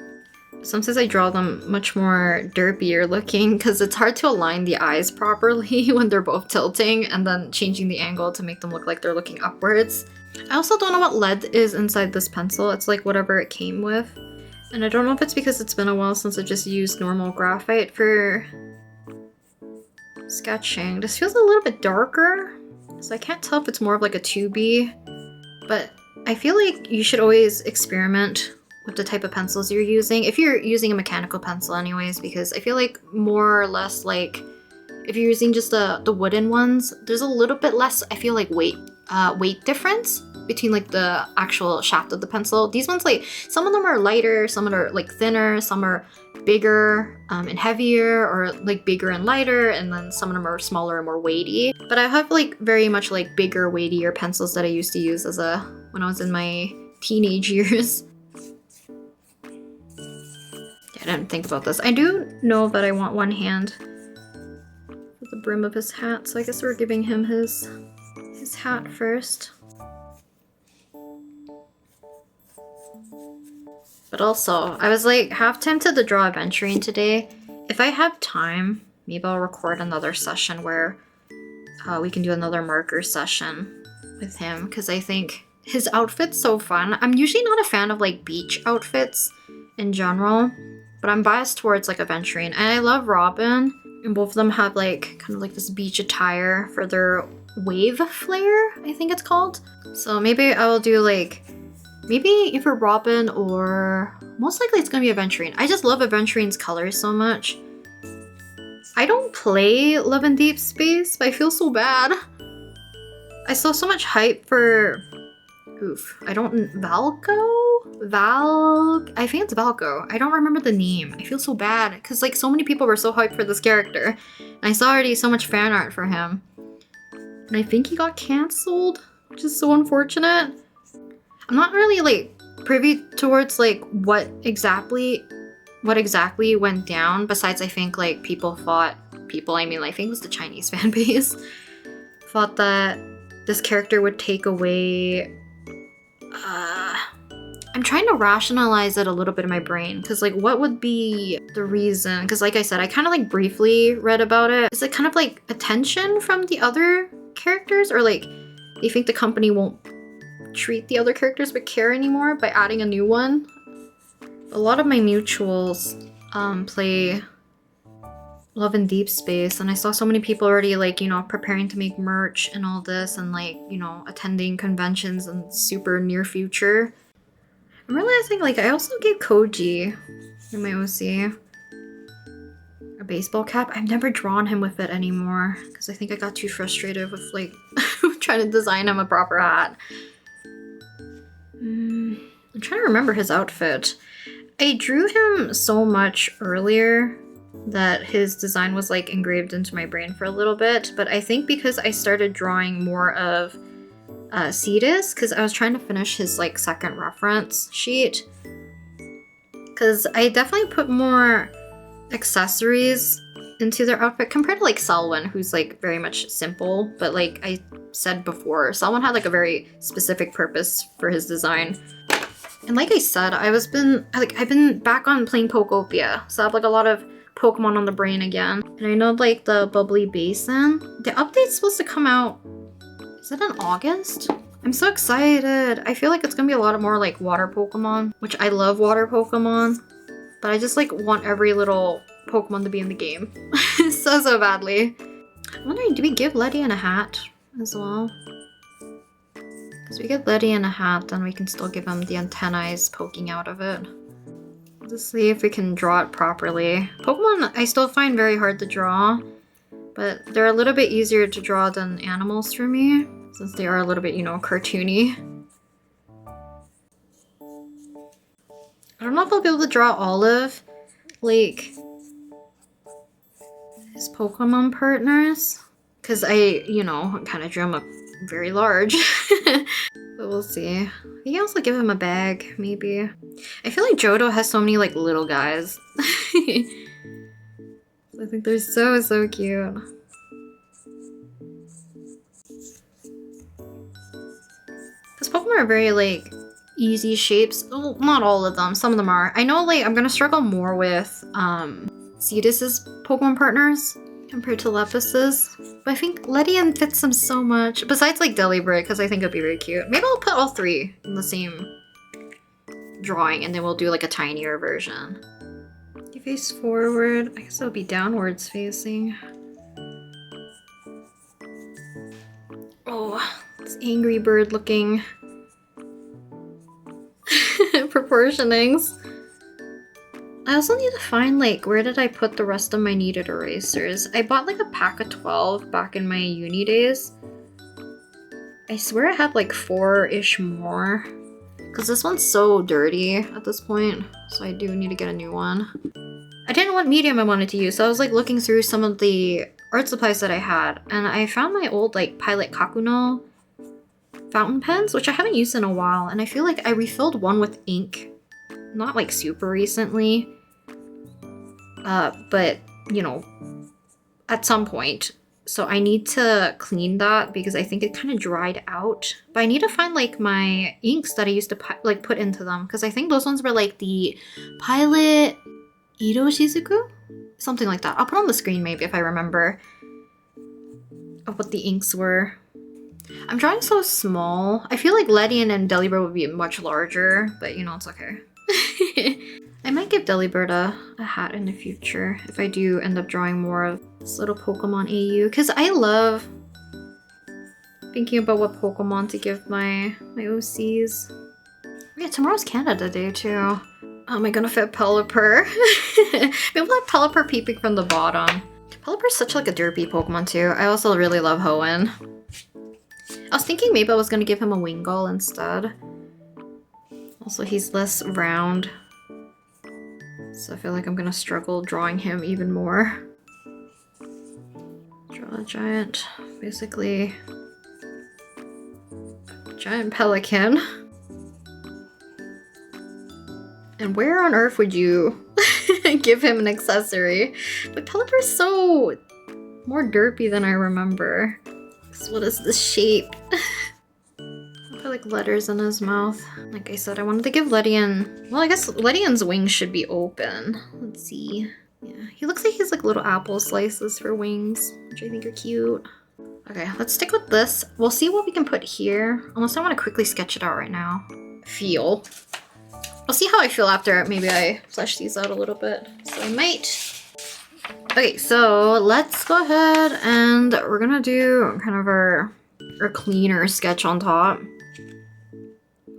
Sometimes I draw them much more derpier looking because it's hard to align the eyes properly when they're both tilting and then changing the angle to make them look like they're looking upwards. I also don't know what lead is inside this pencil. It's like whatever it came with. And I don't know if it's because it's been a while since I just used normal graphite for sketching. This feels a little bit darker, so I can't tell if it's more of like a 2B, but I feel like you should always experiment with the type of pencils you're using, if you're using a mechanical pencil anyways, because I feel like more or less like if you're using just the wooden ones, there's a little bit less, I feel like, weight difference between like the actual shaft of the pencil. These ones, like some of them are lighter, some are like thinner, some are bigger and heavier, or like bigger and lighter, and then some of them are smaller and more weighty. But I have like very much like bigger, weightier pencils that I used to use as when I was in my teenage years. Yeah, I didn't think about this. I do know that I want one hand for the brim of his hat, so I guess we're giving him his hat first. But also, I was like half tempted to draw Aventurine today. If I have time, maybe I'll record another session where we can do another marker session with him, because I think his outfit's so fun. I'm usually not a fan of like beach outfits in general, but I'm biased towards like Aventurine. And I love Robin, and both of them have like kind of like this beach attire for their wave flare, I think it's called. So maybe I will do like, maybe either Robin or most likely it's gonna be Aventurine. I just love Aventurine's colors so much. I don't play Love and Deep Space, but I feel so bad. I saw so much hype for, I think it's Valko. I don't remember the name. I feel so bad because like so many people were so hyped for this character. And I saw already so much fan art for him. And I think he got cancelled, which is so unfortunate. I'm not really like privy towards like what exactly went down, besides I think like I think it was the Chinese fan base, thought that this character would take away, I'm trying to rationalize it a little bit in my brain, because like what would be the reason? Because like I said, I kind of like briefly read about it. Is it kind of like attention from the other characters, or like you think the company won't treat the other characters with care anymore by adding a new one? A lot of my mutuals play Love and Deep Space, and I saw so many people already like, you know, preparing to make merch and all this, and like, you know, attending conventions in super near future. I'm realizing like I also gave Koji in my OC a baseball cap. I've never drawn him with it anymore because I think I got too frustrated with like trying to design him a proper hat. I'm trying to remember his outfit. I drew him so much earlier that his design was like engraved into my brain for a little bit, but I think because I started drawing more of Cetus, because I was trying to finish his like second reference sheet, because I definitely put more accessories into their outfit compared to like Selwyn, who's like very much simple, but like I said before, Selwyn had like a very specific purpose for his design. And like I said, I've been back on playing Pokopia, so I have like a lot of Pokemon on the brain again. And I know like the Bubbly Basin, the update's supposed to come out, is it in August? I'm so excited. I feel like it's gonna be a lot of more like water Pokemon, which I love water Pokemon, but I just like want every little Pokemon to be in the game so badly. I'm wondering, do we give Ledian a hat as well? Because we get Ledian a hat, then we can still give him the antennae poking out of it. Let's see if we can draw it properly. Pokemon I still find very hard to draw, but they're a little bit easier to draw than animals for me, since they are a little bit, you know, cartoony. I don't know if I'll be able to draw all of, like, his Pokemon partners, because I, you know, kind of drew him up very large. But we'll see. We can also give him a bag, maybe. I feel like Johto has so many like little guys. I think they're so cute. Because Pokemon are very like easy shapes. Well, not all of them, some of them are. I know like I'm gonna struggle more with Cetus's Pokemon partners compared to Lepus's. But I think Ledian fits them so much. Besides like Delibird, because I think it'd be very cute. Maybe I'll put all three in the same drawing and then we'll do like a tinier version. You face forward. I guess it'll be downwards facing. Oh, it's angry bird looking proportionings. I also need to find like where did I put the rest of my needed erasers. I bought like a pack of 12 back in my uni days. I swear I had like 4-ish more, because this one's so dirty at this point, so I do need to get a new one. I didn't know what medium I wanted to use, so I was like looking through some of the art supplies that I had, and I found my old like Pilot Kakuno fountain pens, which I haven't used in a while, and I feel like I refilled one with ink, not like super recently, but you know, at some point. So I need to clean that because I think it kind of dried out. But I need to find like my inks that I used to like put into them, because I think those ones were like the Pilot Iro Shizuku? Something like that. I'll put on the screen maybe if I remember of what the inks were. I'm drawing so small. I feel like Ledian and Delibird would be much larger, but you know, it's okay. I might give Delibird a hat in the future if I do end up drawing more of this little Pokemon AU, because I love thinking about what Pokemon to give my OCs. Yeah, tomorrow's Canada Day too. How am I gonna fit Pelipper? Maybe we'll have Pelipper peeping from the bottom. Pelipper's such like a derpy Pokemon too. I also really love Hoenn. I was thinking maybe I was gonna give him a Wingull instead. Also, he's less round, so I feel like I'm gonna struggle drawing him even more. Draw a giant, basically giant pelican. And where on earth would you give him an accessory? But Pelipper's so more derpy than I remember. So what is this shape? I put like letters in his mouth. Like I said, I wanted to give Ledian... Well, I guess Ledian's wings should be open. Let's see. Yeah, he looks like he's like little apple slices for wings, which I think are cute. Okay, let's stick with this. We'll see what we can put here. Unless I want to quickly sketch it out right now. Feel. I'll see how I feel after maybe I flesh these out a little bit. So I might... Okay, so let's go ahead and we're gonna do kind of our cleaner sketch on top.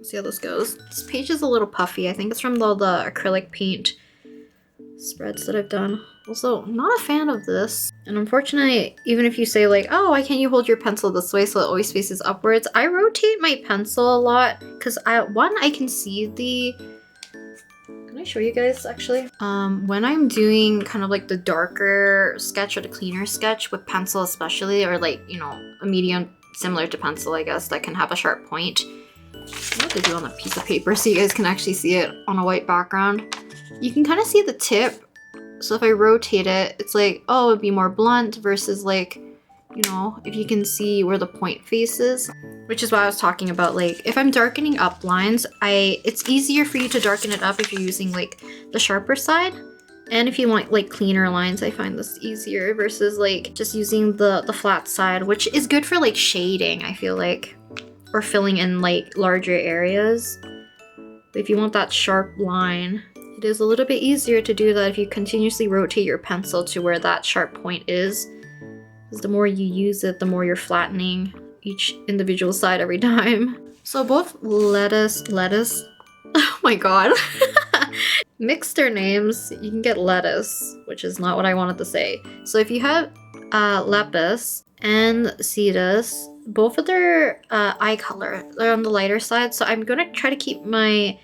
See how this goes. This page is a little puffy. I think it's from all the acrylic paint spreads that I've done. Also, not a fan of this. And unfortunately, even if you say like, oh, why can't you hold your pencil this way so it always faces upwards? I rotate my pencil a lot because I can see the Can I show you guys actually? When I'm doing kind of like the darker sketch or the cleaner sketch with pencil especially, or like, you know, a medium similar to pencil, I guess, that can have a sharp point. I have to do on a piece of paper so you guys can actually see it on a white background. You can kind of see the tip. So if I rotate it, it's like, oh, it'd be more blunt versus like, you know, if you can see where the point faces, which is why I was talking about, like, if I'm darkening up lines, it's easier for you to darken it up if you're using like the sharper side. And if you want like cleaner lines, I find this easier versus like just using the flat side, which is good for like shading, I feel like, or filling in like larger areas. But if you want that sharp line, it is a little bit easier to do that if you continuously rotate your pencil to where that sharp point is. Because the more you use it, the more you're flattening each individual side every time. So both lettuce, oh my god. Mixed their names, you can get lettuce, which is not what I wanted to say. So if you have Lepus and Cetus, both of their eye color, they're on the lighter side. So I'm gonna try to keep my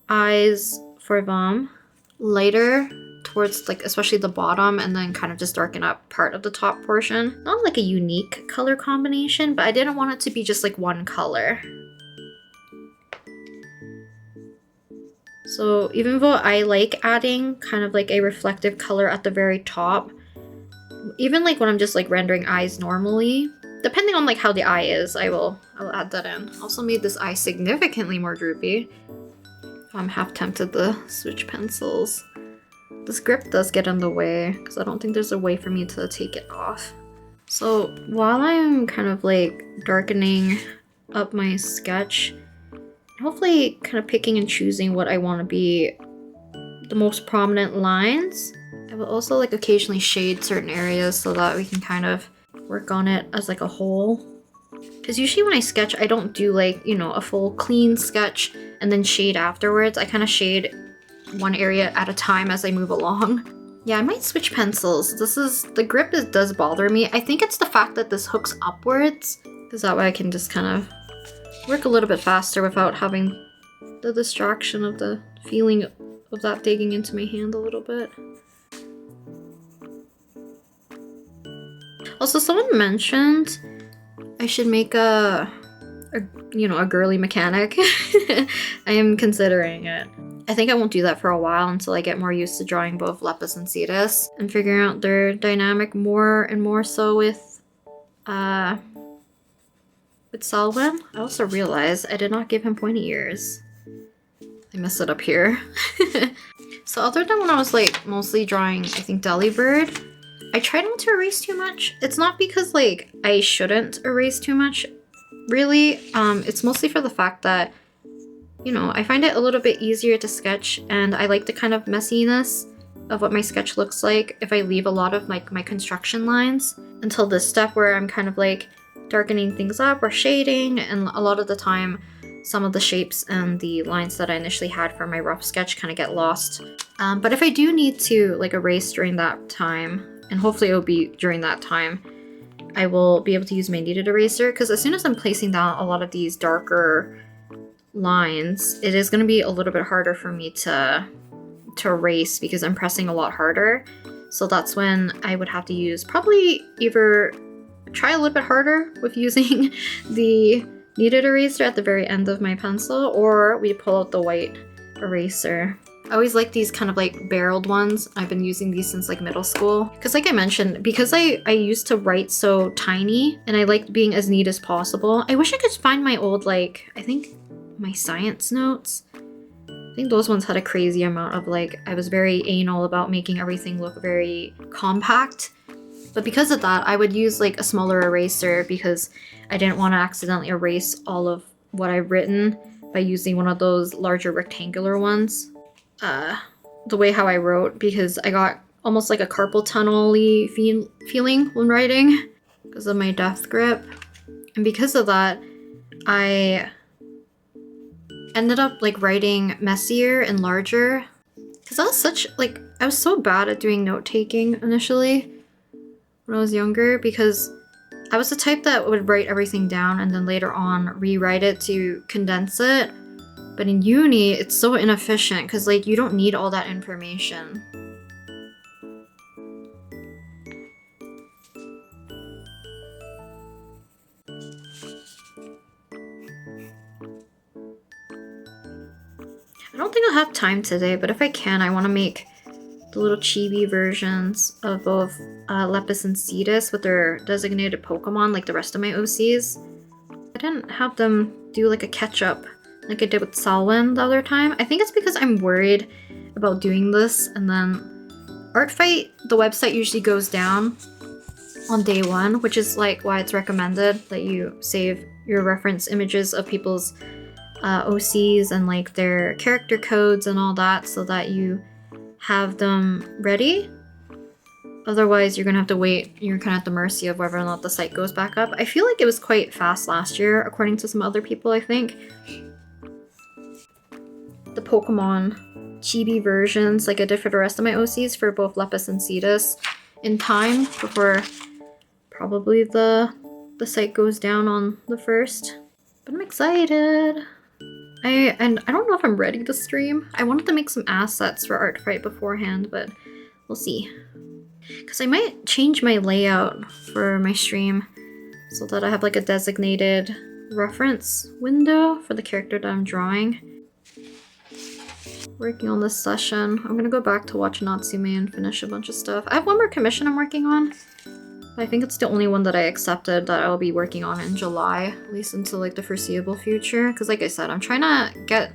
eyes for them lighter towards like especially the bottom, and then kind of just darken up part of the top portion. Not like a unique color combination, but I didn't want it to be just like one color. So even though I like adding kind of like a reflective color at the very top, even like when I'm just like rendering eyes normally, depending on like how the eye is, I'll add that in. Also made this eye significantly more droopy. I'm half tempted to switch pencils. This grip does get in the way because I don't think there's a way for me to take it off. So while I'm kind of like darkening up my sketch, hopefully kind of picking and choosing what I want to be the most prominent lines, I will also like occasionally shade certain areas so that we can kind of work on it as like a whole. Because usually when I sketch, I don't do like, you know, a full clean sketch and then shade afterwards. I kind of shade one area at a time as I move along. Yeah, I might switch pencils. The grip does bother me. I think it's the fact that this hooks upwards, because that way I can just kind of work a little bit faster without having the distraction of the feeling of that digging into my hand a little bit. Also, someone mentioned I should make a girly mechanic. I am considering it. I think I won't do that for a while until I get more used to drawing both Lepus and Cetus and figuring out their dynamic more and more so with Selwyn. I also realized I did not give him pointy ears. I messed it up here. So other than when I was like mostly drawing, I think Delibird, I try not to erase too much. It's not because like I shouldn't erase too much, really. It's mostly for the fact that, you know, I find it a little bit easier to sketch, and I like the kind of messiness of what my sketch looks like if I leave a lot of like my construction lines until this step where I'm kind of like darkening things up or shading, and a lot of the time some of the shapes and the lines that I initially had for my rough sketch kind of get lost. But if I do need to like erase during that time, and hopefully it'll be during that time, I will be able to use my kneaded eraser, because as soon as I'm placing down a lot of these darker lines, it is going to be a little bit harder for me to erase because I'm pressing a lot harder. So that's when I would have to use probably either try a little bit harder with using the kneaded eraser at the very end of my pencil, or we pull out the white eraser. I always like these kind of like barreled ones. I've been using these since like middle school. Because like I mentioned, because I used to write so tiny and I liked being as neat as possible. I wish I could find my old like, I think my science notes. I think those ones had a crazy amount of like, I was very anal about making everything look very compact. But because of that, I would use like a smaller eraser because I didn't want to accidentally erase all of what I've written by using one of those larger rectangular ones. The way how I wrote, because I got almost like a carpal tunnel-y feeling when writing because of my deft grip. And because of that, I ended up like writing messier and larger, because I was so bad at doing note-taking initially when I was younger, because I was the type that would write everything down and then later on rewrite it to condense it. But in uni, it's so inefficient because like you don't need all that information. I don't think I'll have time today, but if I can, I want to make the little chibi versions of both Lepus and Cetus with their designated Pokemon like the rest of my OCs. I didn't have them do like a catch-up like I did with Salwyn the other time. I think it's because I'm worried about doing this, and then Artfight, the website usually goes down on day one, which is like why it's recommended that you save your reference images of people's OCs and like their character codes and all that so that you have them ready. Otherwise, you're gonna have to wait. You're kind of at the mercy of whether or not the site goes back up. I feel like it was quite fast last year, according to some other people, I think. The Pokemon chibi versions, like I did for the rest of my OCs for both Lepus and Cetus, in time before probably the site goes down on the 1st. But I'm excited. I don't know if I'm ready to stream. I wanted to make some assets for Artfight beforehand, but we'll see. Because I might change my layout for my stream so that I have like a designated reference window for the character that I'm drawing. Working on this session. I'm gonna go back to watch Natsume and finish a bunch of stuff. I have one more commission I'm working on. I think it's the only one that I accepted that I'll be working on in July, at least until like the foreseeable future. Because like I said, I'm trying to get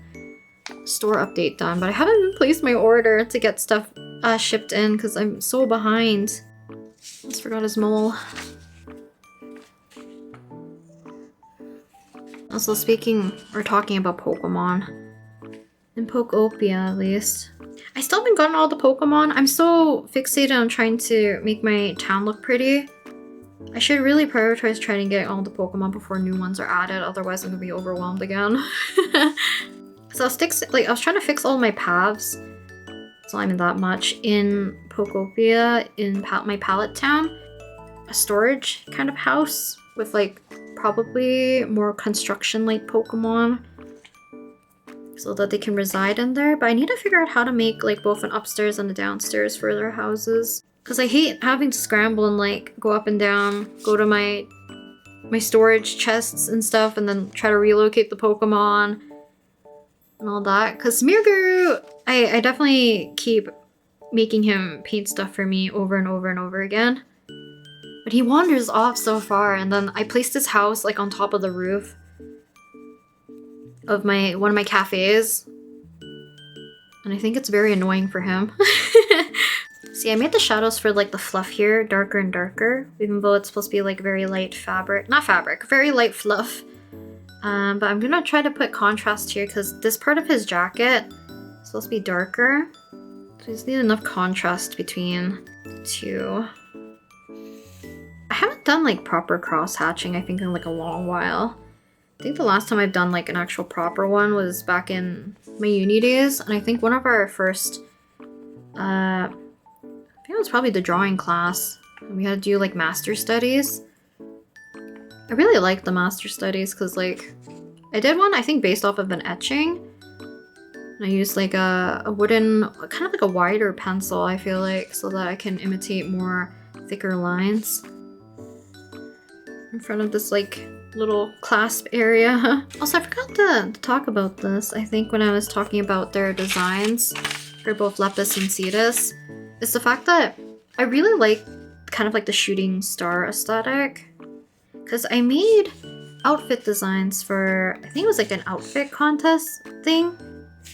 store update done, but I haven't placed my order to get stuff shipped in because I'm so behind. Almost forgot his mole. Also speaking or talking about Pokemon, in Pokopia at least, I still haven't gotten all the Pokemon. I'm so fixated on trying to make my town look pretty. I should really prioritize trying to get all the Pokemon before new ones are added, otherwise I'm gonna be overwhelmed again. So I was trying to fix all my paths, so I'm in that much, in Pokopia, in my palette town. A storage kind of house with like probably more construction like Pokemon, so that they can reside in there. But I need to figure out how to make like both an upstairs and a downstairs for their houses. Because I hate having to scramble and like go up and down, go to my storage chests and stuff, and then try to relocate the Pokemon and all that. Because Smearguru, I definitely keep making him paint stuff for me over and over and over again. But he wanders off so far, and then I placed his house like on top of the roof of one of my cafes, and I think it's very annoying for him. See, I made the shadows for like the fluff here darker and darker, even though it's supposed to be like very light fabric, not fabric, very light fluff. But I'm gonna try to put contrast here because this part of his jacket is supposed to be darker, so I just need enough contrast between the two. I haven't done like proper cross hatching, I think, in like a long while. I think the last time I've done like an actual proper one was back in my uni days, and I think one of our first, I think it was probably the drawing class, and we had to do like master studies. I really liked the master studies because like I did one I think based off of an etching, and I used like a wooden, kind of like a wider pencil, I feel like, so that I can imitate more thicker lines in front of this like little clasp area. Also, I forgot to talk about this, I think, when I was talking about their designs for both Lepus and Cetus, is the fact that I really like kind of like the shooting star aesthetic. Because I made outfit designs for, I think it was like an outfit contest thing.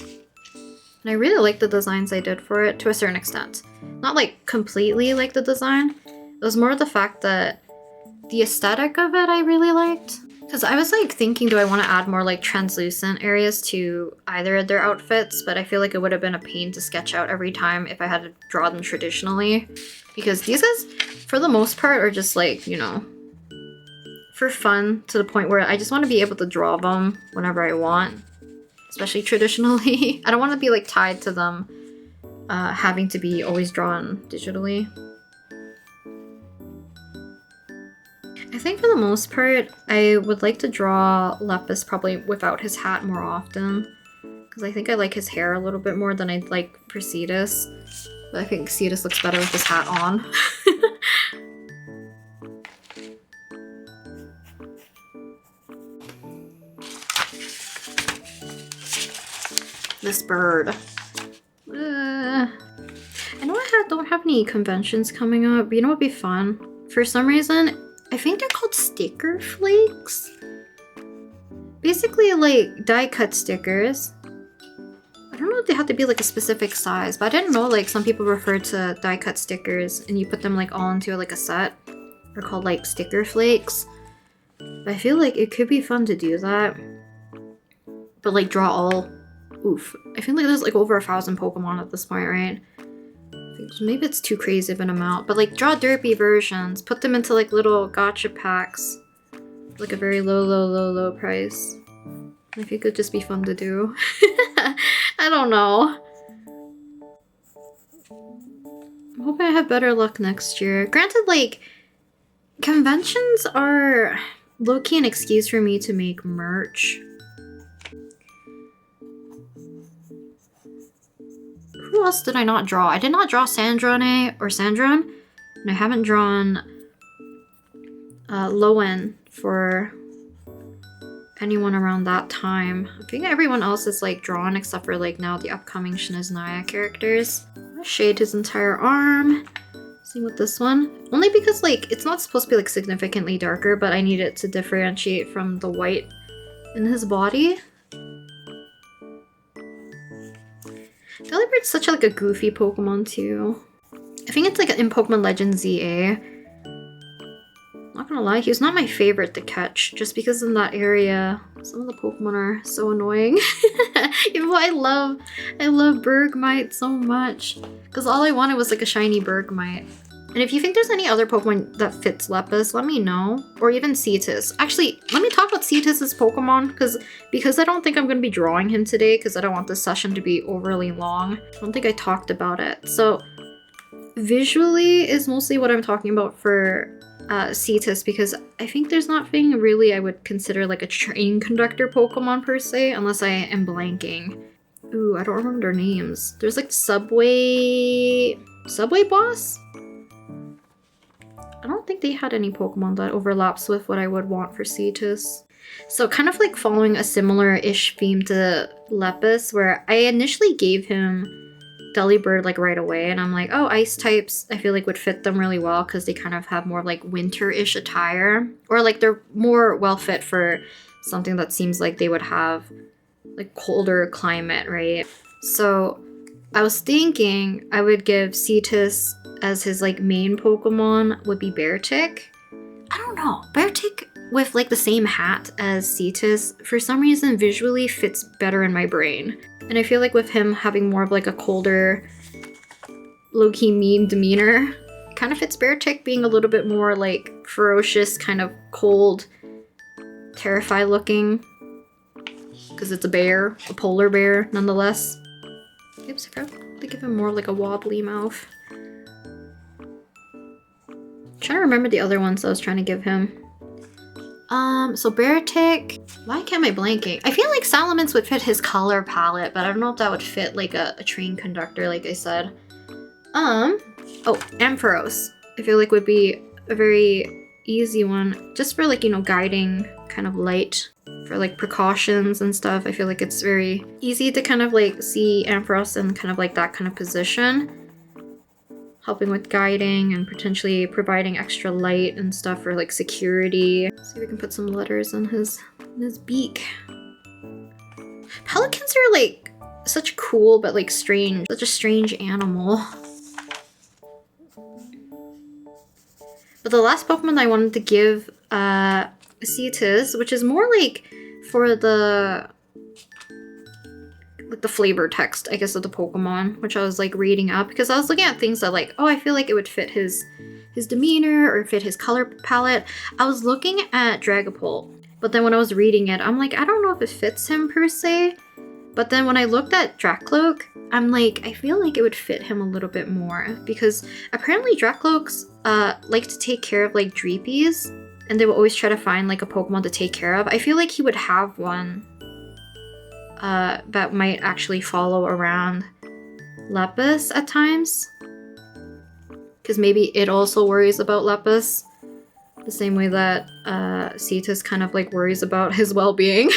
And I really like the designs I did for it to a certain extent. Not like completely like the design. It was more the fact that the aesthetic of it I really liked. Because I was like thinking, do I want to add more like translucent areas to either of their outfits? But I feel like it would have been a pain to sketch out every time if I had to draw them traditionally. Because these guys, for the most part, are just like, you know, for fun, to the point where I just want to be able to draw them whenever I want. Especially traditionally. I don't want to be like tied to them having to be always drawn digitally. I think for the most part, I would like to draw Lepus probably without his hat more often. because I think I like his hair a little bit more than I'd like for Cetus. But I think Cetus looks better with his hat on. This bird. I know I don't have any conventions coming up, but you know what would be fun? For some reason, I think they're called sticker flakes. Basically like die cut stickers. I don't know if they have to be like a specific size, but I didn't know like some people refer to die cut stickers and you put them like all into like a set. They're called like sticker flakes. But I feel like it could be fun to do that. But like draw all, oof. I feel like there's like over 1,000 Pokemon at this point, right? Maybe it's too crazy of an amount, but like draw derpy versions, put them into like little gacha packs, like a very low price. I think it could just be fun to do. I don't know. I'm hoping I have better luck next year. Granted, like, conventions are low-key an excuse for me to make merch. Who else did I not draw? I did not draw Sandrone or Sandron, and I haven't drawn Lowen for anyone around that time. I think everyone else is like drawn except for like now the upcoming Shiniznaya characters. I'm gonna shade his entire arm. Same with this one. Only because like it's not supposed to be like significantly darker, but I need it to differentiate from the white in his body. Delibert's such like a goofy Pokemon too. I think it's like in Pokemon Legends ZA. Not gonna lie, he was not my favorite to catch just because in that area some of the Pokemon are so annoying. Even though I love Bergmite so much because all I wanted was like a shiny Bergmite. And if you think there's any other Pokemon that fits Lepus, let me know. Or even Cetus. Actually, let me talk about Cetus's Pokemon because I don't think I'm going to be drawing him today because I don't want this session to be overly long. I don't think I talked about it. So visually is mostly what I'm talking about for Cetus because I think there's nothing really I would consider like a train conductor Pokemon per se unless I am blanking. Ooh, I don't remember their names. There's like Subway Boss? I don't think they had any Pokemon that overlaps with what I would want for Cetus. So kind of like following a similar-ish theme to Lepus, where I initially gave him Delibird like right away, and I'm like, oh, ice types I feel like would fit them really well because they kind of have more like winter-ish attire. Or like they're more well fit for something that seems like they would have like colder climate, right? So I was thinking I would give Cetus as his like main Pokemon would be Beartick. I don't know. Beartick with like the same hat as Cetus for some reason visually fits better in my brain. And I feel like with him having more of like a colder, low-key mean demeanor, it kind of fits Beartick being a little bit more like ferocious, kind of cold, terrified looking. Because it's a bear, a polar bear nonetheless. Oops, I forgot to give him more like a wobbly mouth. Trying to remember the other ones I was trying to give him. So Beartick, why can't I blanking? I feel like Salamence would fit his color palette, but I don't know if that would fit like a train conductor, like I said. Oh, Ampharos, I feel like would be a very easy one, just for like, you know, guiding kind of light for like precautions and stuff. I feel like it's very easy to kind of like see Ampharos in kind of like that kind of position. Helping with guiding and potentially providing extra light and stuff for like security. See if we can put some letters in his beak. Pelicans are like such cool but like strange, such a strange animal. But the last Pokemon I wanted to give Cetus, which is more like for the flavor text, I guess, of the Pokemon, which I was like reading up because I was looking at things that like, oh, I feel like it would fit his demeanor or fit his color palette. I was looking at Dragapult, but then when I was reading it, I'm like, I don't know if it fits him per se. But then when I looked at Dracloak, I'm like, I feel like it would fit him a little bit more because apparently Dracloaks like to take care of like Dreepies, and they will always try to find like a Pokemon to take care of. I feel like he would have one that might actually follow around Lepus at times. Because maybe it also worries about Lepus. The same way that Cetus kind of like worries about his well-being.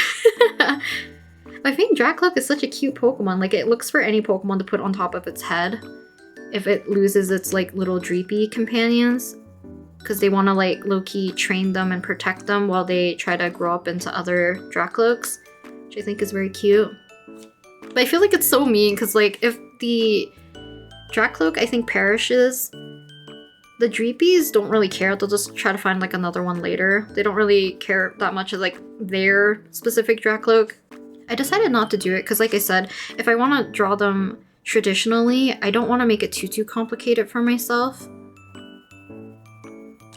I think Dracloak is such a cute Pokemon. Like, it looks for any Pokemon to put on top of its head if it loses its like little dreepy companions. Because they want to like low-key train them and protect them while they try to grow up into other Dracloaks. Which I think is very cute. But I feel like it's so mean because like if the Dracloak I think perishes, the Dreepies don't really care. They'll just try to find like another one later. They don't really care that much of like their specific Dracloak. I decided not to do it because like I said, if I want to draw them traditionally, I don't want to make it too complicated for myself.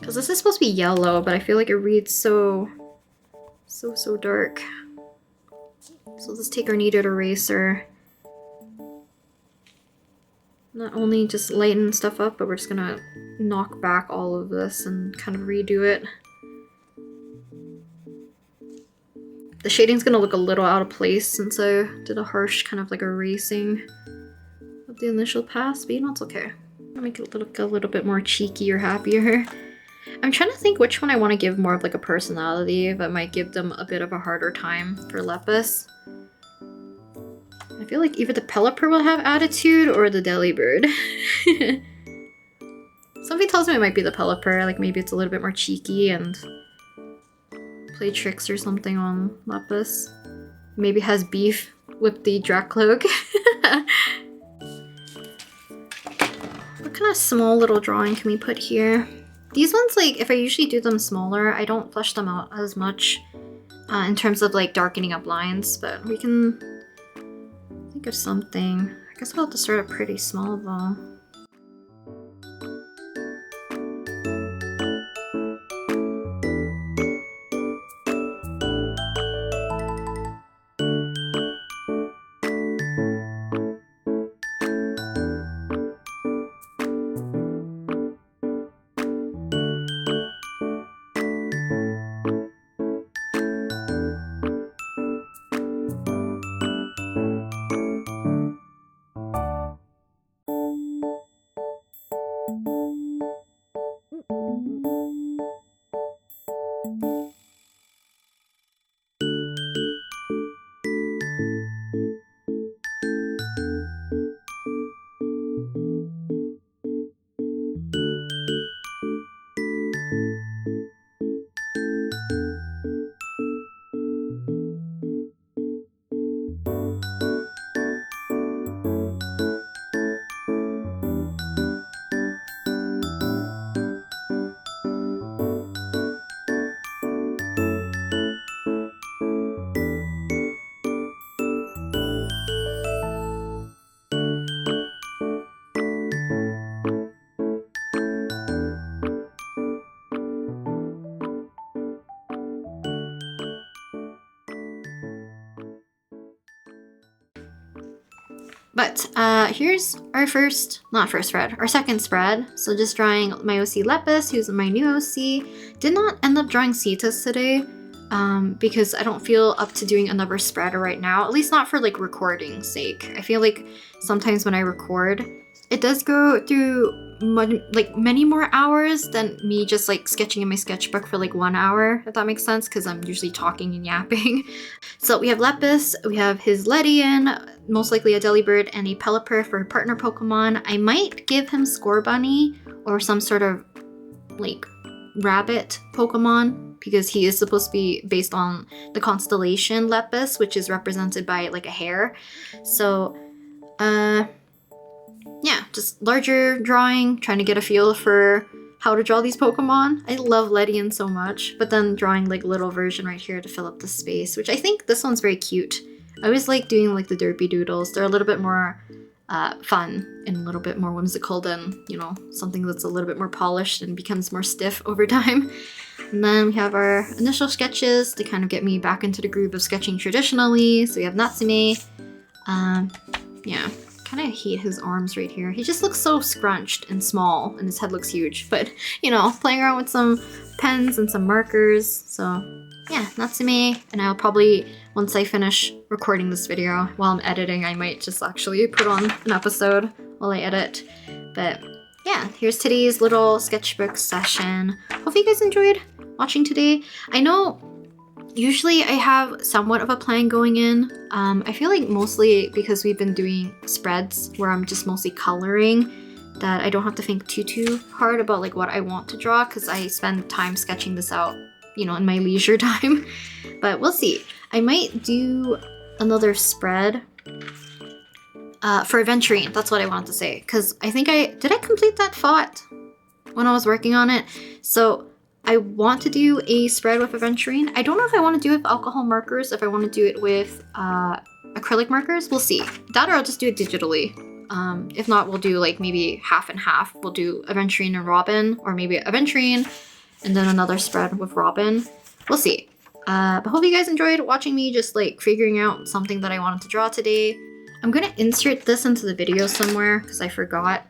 Because this is supposed to be yellow, but I feel like it reads so dark. So let's take our kneaded eraser. Not only just lighten stuff up, but we're just gonna knock back all of this and kind of redo it. The shading's gonna look a little out of place since I did a harsh kind of like erasing of the initial pass, but you know, it's okay. I'll make it look a little bit more cheeky or happier. I'm trying to think which one I want to give more of like a personality that might give them a bit of a harder time for Lepus. I feel like either the Pelipper will have attitude or the Delibird. Something tells me it might be the Pelipper, like maybe it's a little bit more cheeky and play tricks or something on Lepus. Maybe has beef with the Dracloak. What kind of small little drawing can we put here? These ones, like, if I usually do them smaller, I don't flesh them out as much in terms of like darkening up lines, but we can think of something. I guess we'll have to start it pretty small though. But here's our our second spread. So just drawing my OC Lepus, who's my new OC. Did not end up drawing Cetus today because I don't feel up to doing another spread right now, at least not for like recording's sake. I feel like sometimes when I record, it does go through many more hours than me just like sketching in my sketchbook for like 1 hour, if that makes sense, because I'm usually talking and yapping. So we have Lepus, we have his Ledian, most likely a Delibird, and a Pelipper for partner Pokemon. I might give him Scorbunny or some sort of like rabbit Pokemon, because he is supposed to be based on the constellation Lepus, which is represented by like a hare. So yeah, just larger drawing, trying to get a feel for how to draw these Pokemon. I love Ledian so much, but then drawing like little version right here to fill up the space, which I think this one's very cute. I always like doing like the derpy doodles. They're a little bit more fun and a little bit more whimsical than, you know, something that's a little bit more polished and becomes more stiff over time. And then we have our initial sketches to kind of get me back into the groove of sketching traditionally. So we have Natsume. Yeah, kind of hate his arms right here. He just looks so scrunched and small, and his head looks huge. But, you know, playing around with some pens and some markers. So, yeah, Natsume. And I'll probably, once I finish recording this video, while I'm editing, I might just actually put on an episode while I edit. But, yeah, here's today's little sketchbook session. Hope you guys enjoyed watching today. I know usually I have somewhat of a plan going in. I feel like mostly because we've been doing spreads where I'm just mostly coloring, that I don't have to think too hard about like what I want to draw, because I spend time sketching this out, you know, in my leisure time. But we'll see. I might do another spread for Aventurine. That's what I wanted to say, because I think did I complete that thought when I was working on it? So I want to do a spread with Aventurine. I don't know if I want to do it with alcohol markers, if I want to do it with acrylic markers. We'll see. That or I'll just do it digitally. If not, we'll do like maybe half and half. We'll do Aventurine and Robin, or maybe Aventurine and then another spread with Robin. We'll see. But hope you guys enjoyed watching me just like figuring out something that I wanted to draw today. I'm gonna insert this into the video somewhere because I forgot.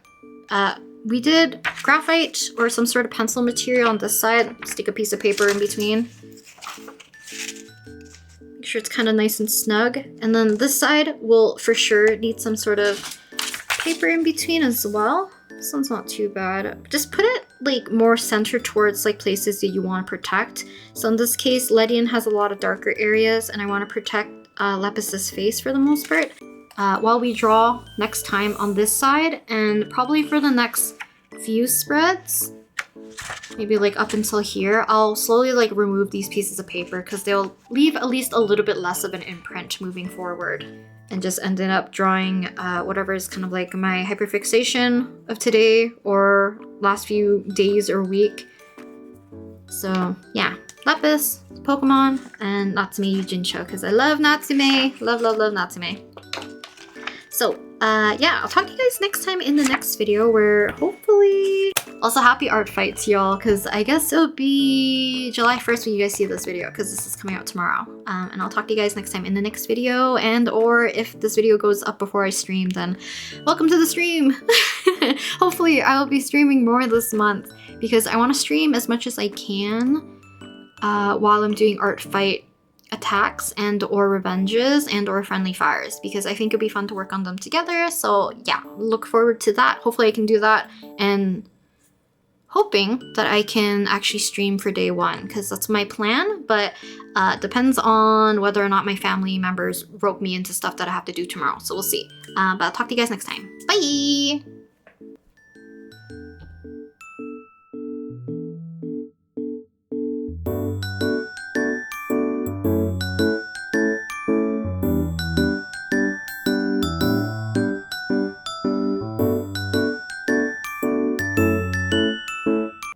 We did graphite or some sort of pencil material on this side. Stick a piece of paper in between. Make sure it's kind of nice and snug. And then this side will for sure need some sort of paper in between as well. This one's not too bad. Just put it like more centered towards like places that you want to protect. So in this case, Ledian has a lot of darker areas and I want to protect Lepus's face for the most part. While we draw next time on this side, and probably for the next few spreads, maybe like up until here, I'll slowly like remove these pieces of paper because they'll leave at least a little bit less of an imprint moving forward, and just ended up drawing whatever is kind of like my hyperfixation of today or last few days or week. So yeah, Lepus, Pokemon, and Natsume Yuujinchou because I love Natsume. Love Natsume. So, yeah, I'll talk to you guys next time in the next video where hopefully... Also, happy art fights, y'all, because I guess it'll be July 1st when you guys see this video, because this is coming out tomorrow. And I'll talk to you guys next time in the next video, and or if this video goes up before I stream, then welcome to the stream! Hopefully, I'll be streaming more this month, because I want to stream as much as I can while I'm doing art fight attacks and or revenges and or friendly fires, because I think it'd be fun to work on them together. So yeah, look forward to that. Hopefully I can do that, and hoping that I can actually stream for day one, because that's my plan, but depends on whether or not my family members rope me into stuff that I have to do tomorrow. So we'll see. But I'll talk to you guys next time. Bye!